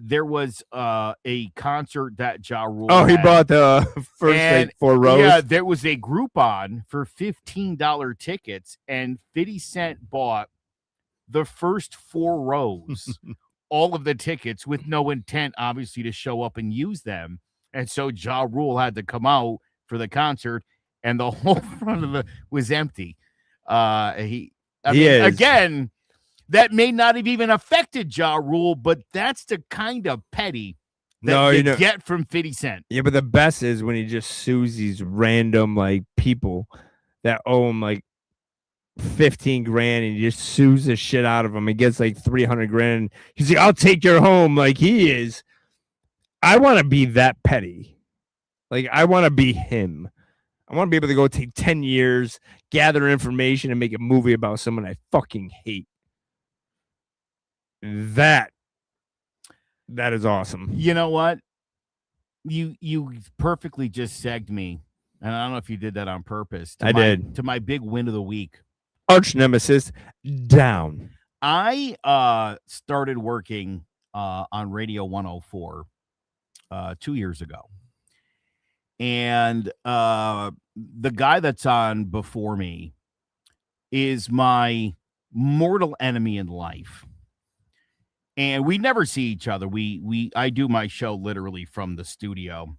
there was a concert that Ja Rule had. He bought the first 4 rows. Yeah, there was a Groupon for $15 tickets, and 50 Cent bought the first 4 rows. All of the tickets with no intent, obviously, to show up and use them. And so Ja Rule had to come out for the concert, and the whole front of it was empty. Again, that may not have even affected Ja Rule, but that's the kind of petty that you get from 50 Cent. Yeah, but the best is when he just sues these random, like, people that owe him, like, 15 grand, and he just sues the shit out of him. He gets like 300 grand. He's like, I'll take your home. Like, he is. I want to be that petty. Like, I want to be him. I want to be able to go take 10 years, gather information, and make a movie about someone I fucking hate. That is awesome. You know what? You perfectly just segged me. And I don't know if you did that on purpose. I did. To my big win of the week. Arch nemesis down. I started working on Radio 104 2 years ago. And the guy that's on before me is my mortal enemy in life. And we never see each other. I do my show literally from the studio,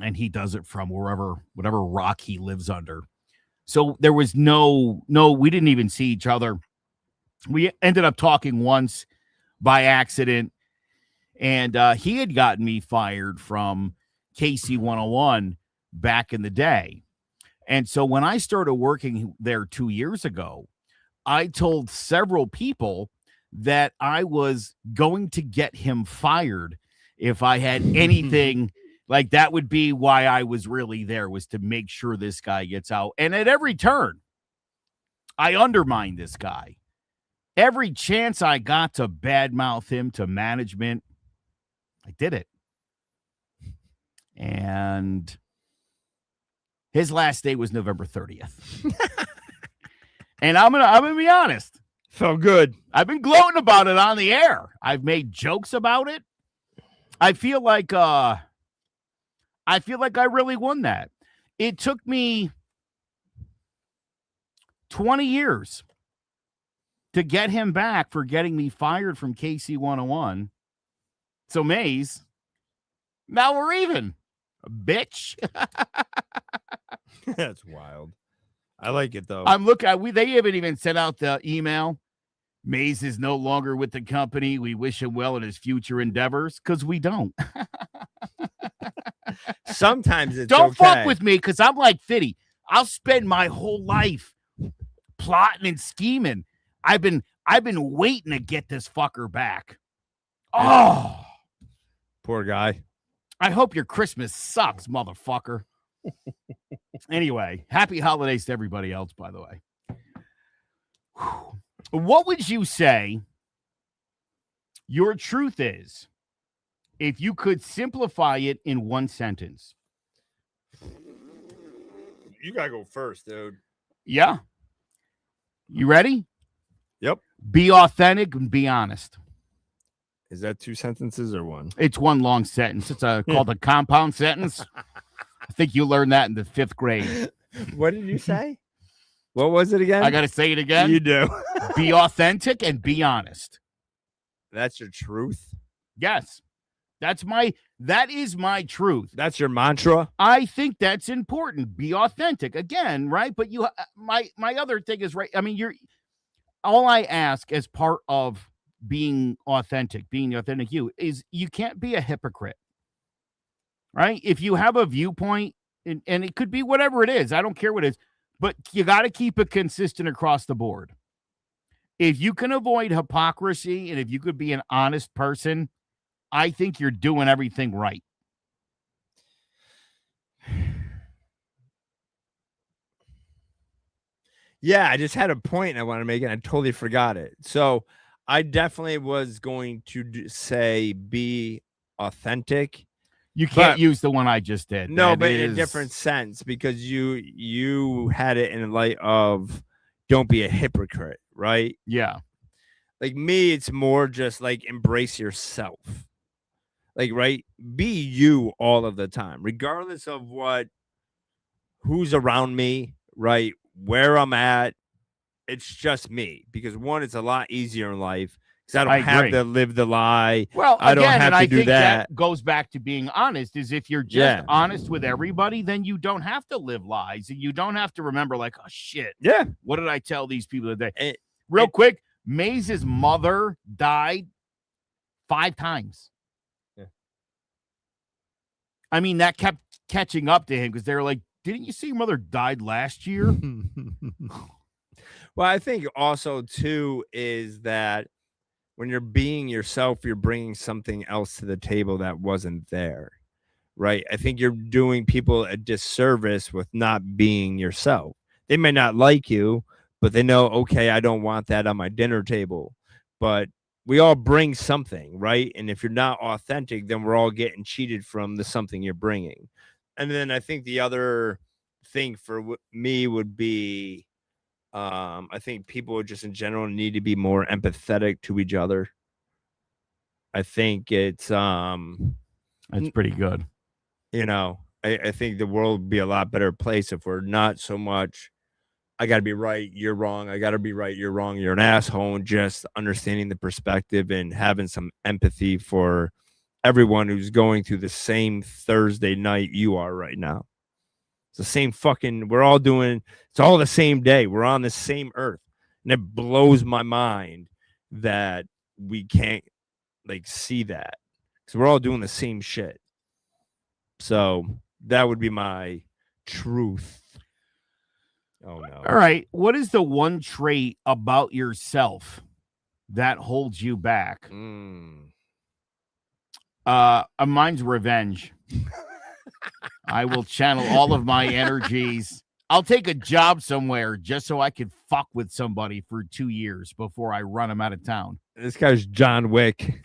and he does it from whatever rock he lives under. So there was no, we didn't even see each other. We ended up talking once by accident, and he had gotten me fired from KC 101 back in the day. And so when I started working there 2 years ago, I told several people that I was going to get him fired if I had anything. Like, that would be why I was really there, was to make sure this guy gets out. And at every turn, I undermined this guy. Every chance I got to badmouth him to management, I did it. And his last day was November 30th. And I'm gonna be honest. Felt good. I've been gloating about it on the air. I've made jokes about it. I feel like I really won that. It took me 20 years to get him back for getting me fired from KC 101. So Maze, now we're even, bitch. That's wild. I like it though. I'm looking. They haven't even sent out the email. Maze is no longer with the company. We wish him well in his future endeavors because we don't. Sometimes it's don't okay. fuck with me because I'm like Fitty. I'll spend my whole life plotting and scheming. I've been waiting to get this fucker back. Oh, poor guy. I hope your Christmas sucks, motherfucker. Anyway, happy holidays to everybody else, by the way. Whew. What would you say your truth is if you could simplify it in one sentence? You gotta go first, dude. Yeah. You ready? Yep. Be authentic and be honest. Is that 2 sentences or one? It's one long sentence. It's called a compound sentence. I think you learned that in the 5th grade. What did you say? What was it again? I got to say it again. You do. Be authentic and be honest. That's your truth? Yes. That is my truth. That's your mantra? I think that's important. Be authentic again, right? But my other thing is, right, I mean, all I ask as part of being authentic, being the authentic you, is you can't be a hypocrite, right? If you have a viewpoint, and it could be whatever it is, I don't care what it is, but you got to keep it consistent across the board. If you can avoid hypocrisy and if you could be an honest person, I think you're doing everything right. Yeah, I just had a point I want to make and I totally forgot it. So I definitely was going to say be authentic. You can't use the one I just did. No, but in a different sense, because you had it in light of don't be a hypocrite, right? Yeah. Like me, it's more just like embrace yourself. Like, right? Be you all of the time, regardless of who's around me, right? Where I'm at. It's just me. Because one, it's a lot easier in life. Because I don't have to live the lie. Well, I don't have to do that. Goes back to being honest. Is if you're just honest with everybody, then you don't have to live lies. And you don't have to remember like, oh, shit. Yeah. What did I tell these people today? Real quick, Maze's mother died 5 times. Yeah. I mean, that kept catching up to him because they were like, didn't you see your mother died last year? Well, I think also, too, is that when you're being yourself, you're bringing something else to the table that wasn't there, right? I think you're doing people a disservice with not being yourself. They may not like you, but they know, okay, I don't want that on my dinner table. But we all bring something, right? And if you're not authentic, then we're all getting cheated from the something you're bringing. And then I think the other thing for me would be, I think people just in general need to be more empathetic to each other. I think it's that's pretty good. You know, I think the world would be a lot better place if we're not so much I gotta be right, you're wrong, I gotta be right, you're wrong, you're an asshole, and just understanding the perspective and having some empathy for everyone who's going through the same Thursday night you are right now. It's the same fucking, we're all doing, it's all the same day. We're on the same earth. And it blows my mind that we can't like see that. Because we're all doing the same shit. So that would be my truth. Oh no. All right. What is the one trait about yourself that holds you back? Mine's revenge. I will channel all of my energies. I'll take a job somewhere just so I could fuck with somebody for 2 years before I run them out of town. This guy's John Wick.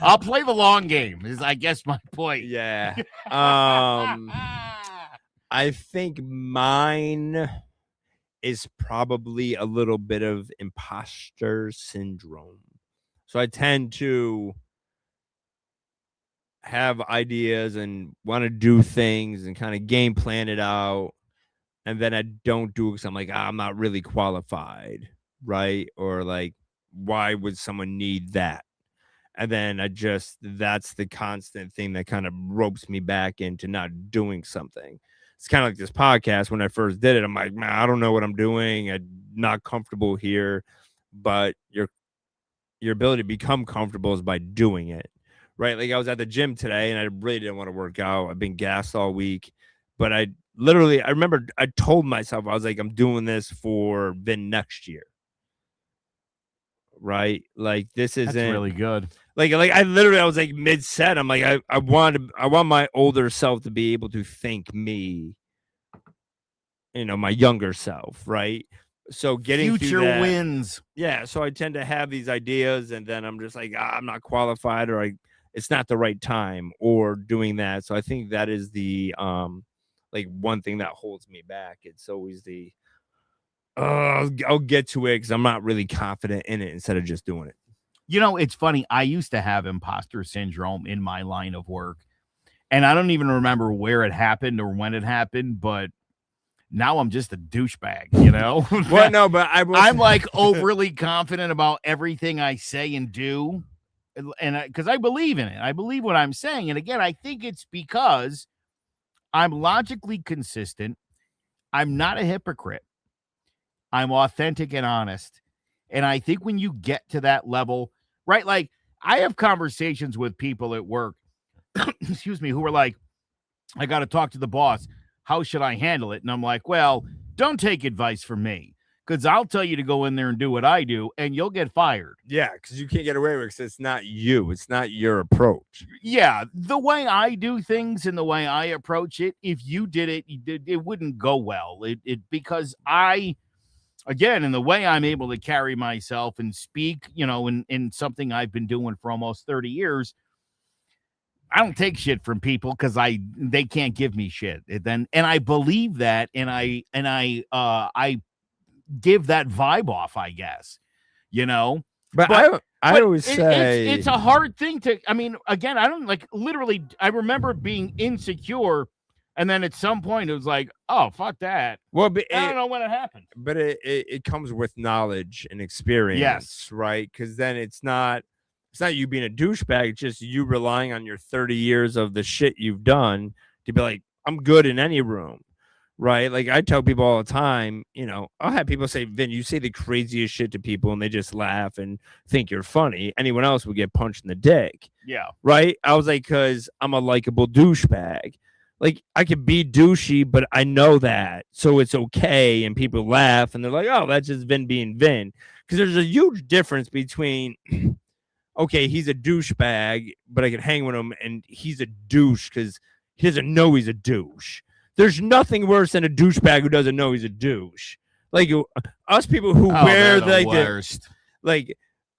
I'll play the long game, is I guess my point. Yeah. I think mine is probably a little bit of imposter syndrome. So I tend to have ideas and want to do things and kind of game plan it out. And then I don't do it because I'm like, I'm not really qualified. right? Or like, why would someone need that? And then that's the constant thing that kind of ropes me back into not doing something. It's kind of like this podcast. When I first did it, I'm like, man, I don't know what I'm doing. I'm not comfortable here. But your ability to become comfortable is by doing it, right? Like I was at the gym today and I really didn't want to work out. I've been gassed all week, but I remember I told myself, I was like, I'm doing this for the next year, right? Like this That's isn't really good. like I was like mid set. I'm like, I want my older self to be able to thank me, my younger self, right? So getting through Future that, wins. yeah. So I tend to have these ideas, and then I'm just like, I'm not qualified, or it's not the right time, or doing that. So I think that is the like one thing that holds me back. It's always the I'll get to it because I'm not really confident in it instead of just doing it. It's funny. I used to have imposter syndrome in my line of work, and I don't even remember where it happened or when it happened, but now I'm just a douchebag, Well, no, but I'm like overly confident about everything I say and do. And because I believe in it, I believe what I'm saying. And again, I think it's because I'm logically consistent. I'm not a hypocrite. I'm authentic and honest. And I think when you get to that level, right? Like I have conversations with people at work, excuse me, who are like, I got to talk to the boss. How should I handle it? And I'm like, well, don't take advice from me because I'll tell you to go in there and do what I do and you'll get fired. Yeah, because you can't get away with it because it's not you. It's not your approach. Yeah, the way I do things and the way I approach it, if you did it, it wouldn't go well. Because again, in the way I'm able to carry myself and speak, in something I've been doing for almost 30 years, I don't take shit from people because they can't give me shit. And I believe that, and I give that vibe off, I guess, But I always say it's a hard thing to. I mean, again, I don't like literally. I remember being insecure, and then at some point it was like, oh fuck that. Well, but I don't know when it happened, but it comes with knowledge and experience, yes, right? Because then it's not you being a douchebag. It's just you relying on your 30 years of the shit you've done to be like, I'm good in any room, right? Like I tell people all the time, I'll have people say, Vin, you say the craziest shit to people and they just laugh and think you're funny. Anyone else would get punched in the dick. Yeah, right? I was like, because I'm a likable douchebag. Like I could be douchey, but I know that, so it's okay. And people laugh, and they're like, "Oh, that's just Vin being Vin." Because there's a huge difference between, okay, he's a douchebag, but I can hang with him, and he's a douche because he doesn't know he's a douche. There's nothing worse than a douchebag who doesn't know he's a douche. Like us people who wear the worst.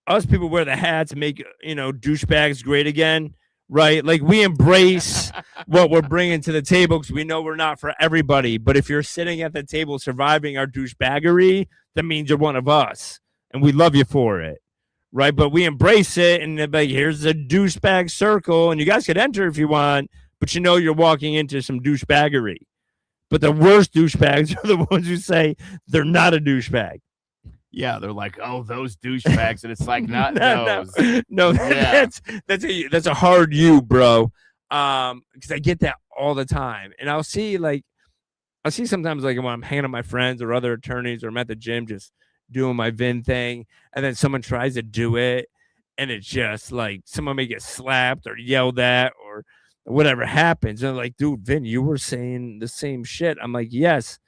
Us people wear the hats and make douchebags great again. Right, like we embrace what we're bringing to the table because we know we're not for everybody. But if you're sitting at the table surviving our douchebaggery, that means you're one of us, and we love you for it, right? But we embrace it, and like, here's a douchebag circle, and you guys could enter if you want, but you're walking into some douchebaggery. But the worst douchebags are the ones who say they're not a douchebag. Yeah, they're like, oh, those douchebags, and it's like not those. No, yeah. that's a hard you, bro. Because I get that all the time, and I'll see sometimes like when I'm hanging out with my friends or other attorneys, or I'm at the gym just doing my Vin thing, and then someone tries to do it, and it's just like someone may get slapped or yelled at or whatever happens, and they're like, dude, Vin, you were saying the same shit. I'm like, yes,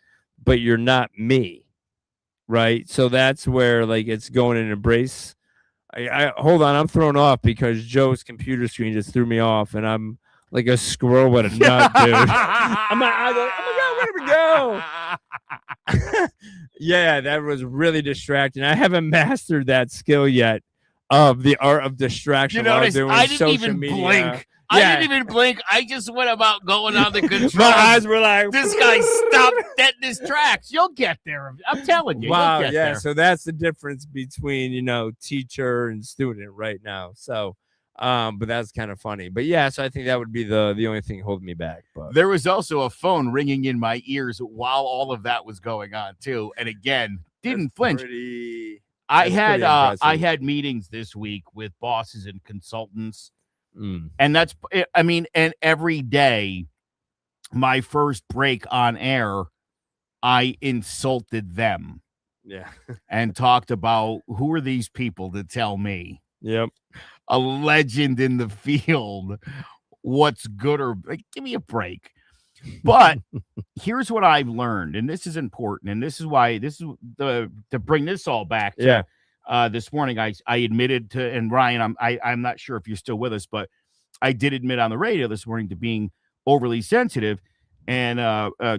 but you're not me. Right, so that's where like it's going in embrace. I hold on, I'm thrown off because Joe's computer screen just threw me off, and I'm like a squirrel with a nut, dude. I'm like, oh my god, where did we go? Yeah, that was really distracting. I haven't mastered that skill yet of the art of distraction. I didn't even blink. Yeah. I didn't even blink. I just went about going on the controls. My eyes were like, this guy stopped dead in his tracks. You'll get there. I'm telling you. Wow. You'll get yeah. there. So that's the difference between, teacher and student right now. So, but that's kind of funny. But yeah, so I think that would be the only thing holding me back. But there was also a phone ringing in my ears while all of that was going on too. And again, didn't flinch. I That's had pretty impressive. I had meetings this week with bosses and consultants, Mm. and and every day, my first break on air, I insulted them Yeah. and talked about who are these people to tell me, Yep. a legend in the field, what's good or like, give me a break. But here's what I've learned, and this is important, and this is why to bring this all back to this morning. I admitted to, and Ryan, I'm not sure if you're still with us, but I did admit on the radio this morning to being overly sensitive. And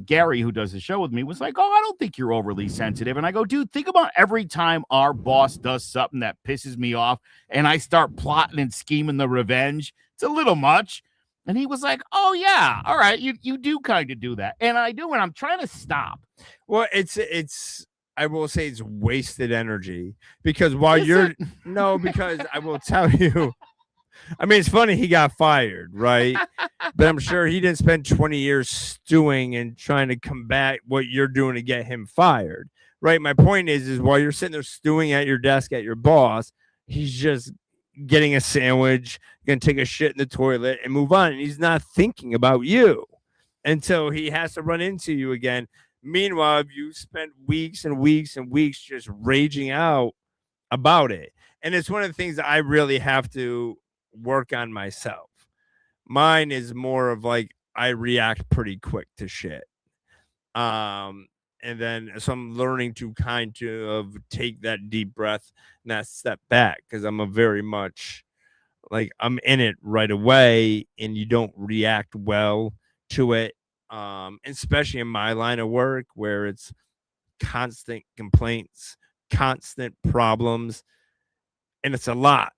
Gary, who does the show with me, was like, "Oh, I don't think you're overly sensitive." And I go, "Dude, think about every time our boss does something that pisses me off, and I start plotting and scheming the revenge. It's a little much." And he was like, "Oh yeah, all right, you do kind of do that," and I do, and I'm trying to stop. Well, it's I will say it's wasted energy because while because I will tell you, I mean, it's funny he got fired, right? But I'm sure he didn't spend 20 years stewing and trying to combat what you're doing to get him fired, right? My point is while you're sitting there stewing at your desk at your boss, he's just getting a sandwich, gonna take a shit in the toilet and move on. And he's not thinking about you until he has to run into you again. Meanwhile, you spent weeks and weeks and weeks just raging out about it. And it's one of the things that I really have to work on myself. Mine is more of like I react pretty quick to shit. And then so I'm learning to kind of take that deep breath and that step back because I'm a very much like I'm in it right away and you don't react well to it. Especially in my line of work where it's constant complaints, constant problems, and it's a lot.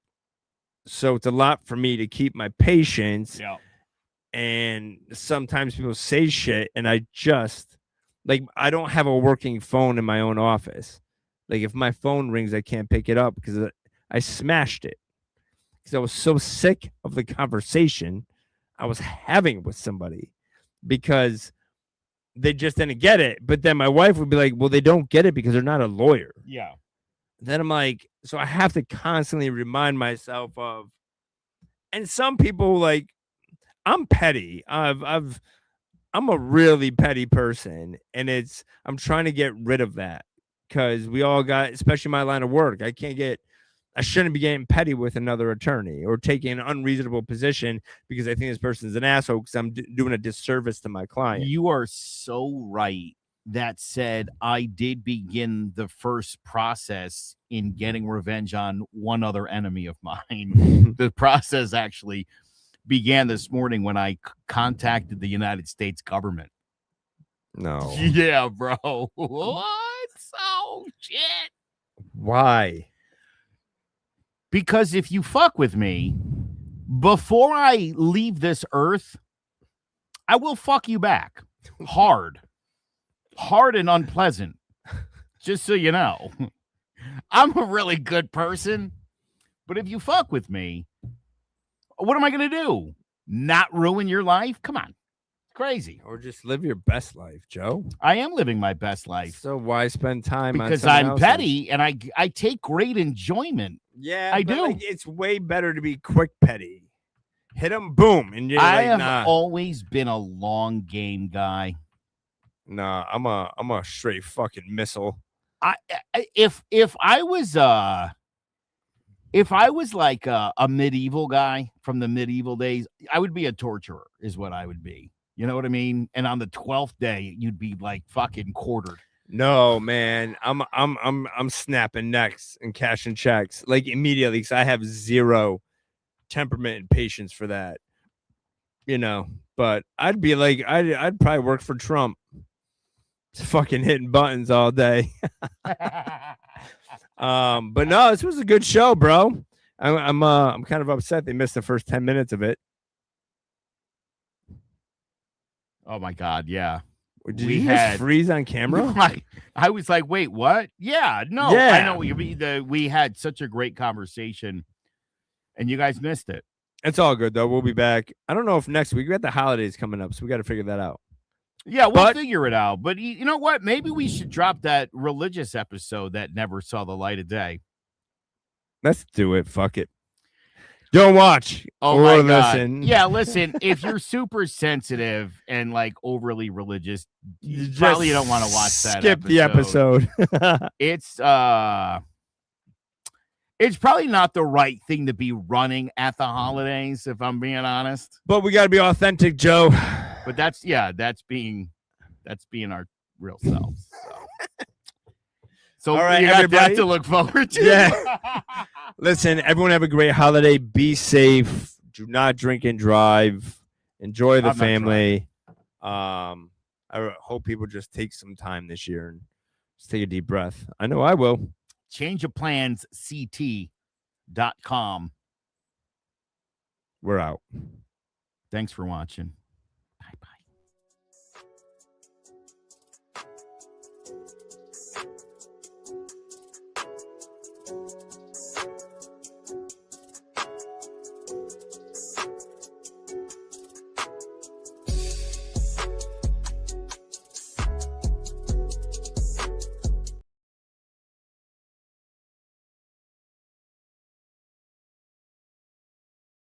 So it's a lot for me to keep my patience. Yeah. And sometimes people say shit and I just like I don't have a working phone in my own office. Like if my phone rings, I can't pick it up because I smashed it. Because I was so sick of the conversation I was having with somebody because they just didn't get it. But then my wife would be like, well, they don't get it because they're not a lawyer. Yeah. Then I'm like, so I have to constantly remind myself of, and some people like, I'm petty. I'm a really petty person, and I'm trying to get rid of that because we all got, especially my line of work. I shouldn't be getting petty with another attorney or taking an unreasonable position because I think this person's an asshole because I'm doing a disservice to my client. You are so right. That said, I did begin the first process in getting revenge on one other enemy of mine. The process actually began this morning when I contacted the United States government. No. Yeah, bro. What? Oh, shit. Why? Because if you fuck with me, before I leave this earth, I will fuck you back. Hard and unpleasant. Just so you know. I'm a really good person. But if you fuck with me, what am I going to do? Not ruin your life? Come on. Crazy. Or just live your best life, Joe. I am living my best life. So why spend time because on I'm else's? petty and I take great enjoyment. Yeah, I do. Like, it's way better to be quick petty. Hit them, boom, and you're I like, have always been a long game guy. Nah, I'm a straight fucking missile. If I was like a medieval guy from the medieval days, I would be a torturer, is what I would be. You know what I mean? And on the 12th day, you'd be like fucking quartered. No, man, I'm snapping necks and cashing checks like immediately because I have zero temperament and patience for that. You know, but I'd be like, I'd probably work for Trump. Just fucking hitting buttons all day. But no, this was a good show, bro. I'm kind of upset they missed the first 10 minutes of it. Oh my God, yeah. Did you just freeze on camera? I was like, wait, what? Yeah, no, yeah. I know what you mean. We had such a great conversation, and you guys missed it. It's all good though. We'll be back. I don't know if next week we got the holidays coming up, so we got to figure that out. Yeah, we'll figure it out. But you know what? Maybe we should drop that religious episode that never saw the light of day. Let's do it. Fuck it. Don't watch Oh or my God. listen. Yeah, listen, if you're super sensitive and like overly religious, you Just probably don't want to watch that. Skip the episode. It's probably not the right thing to be running at the holidays, if I'm being honest. But we got to be authentic, Joe. But that's being our real selves. So all right, you got everybody. that to look forward to. Yeah. Listen, everyone have a great holiday. Be safe. Do not drink and drive. Enjoy the family. I hope people just take some time this year and just take a deep breath. I know I will. changeofplansct.com. We're out. Thanks for watching.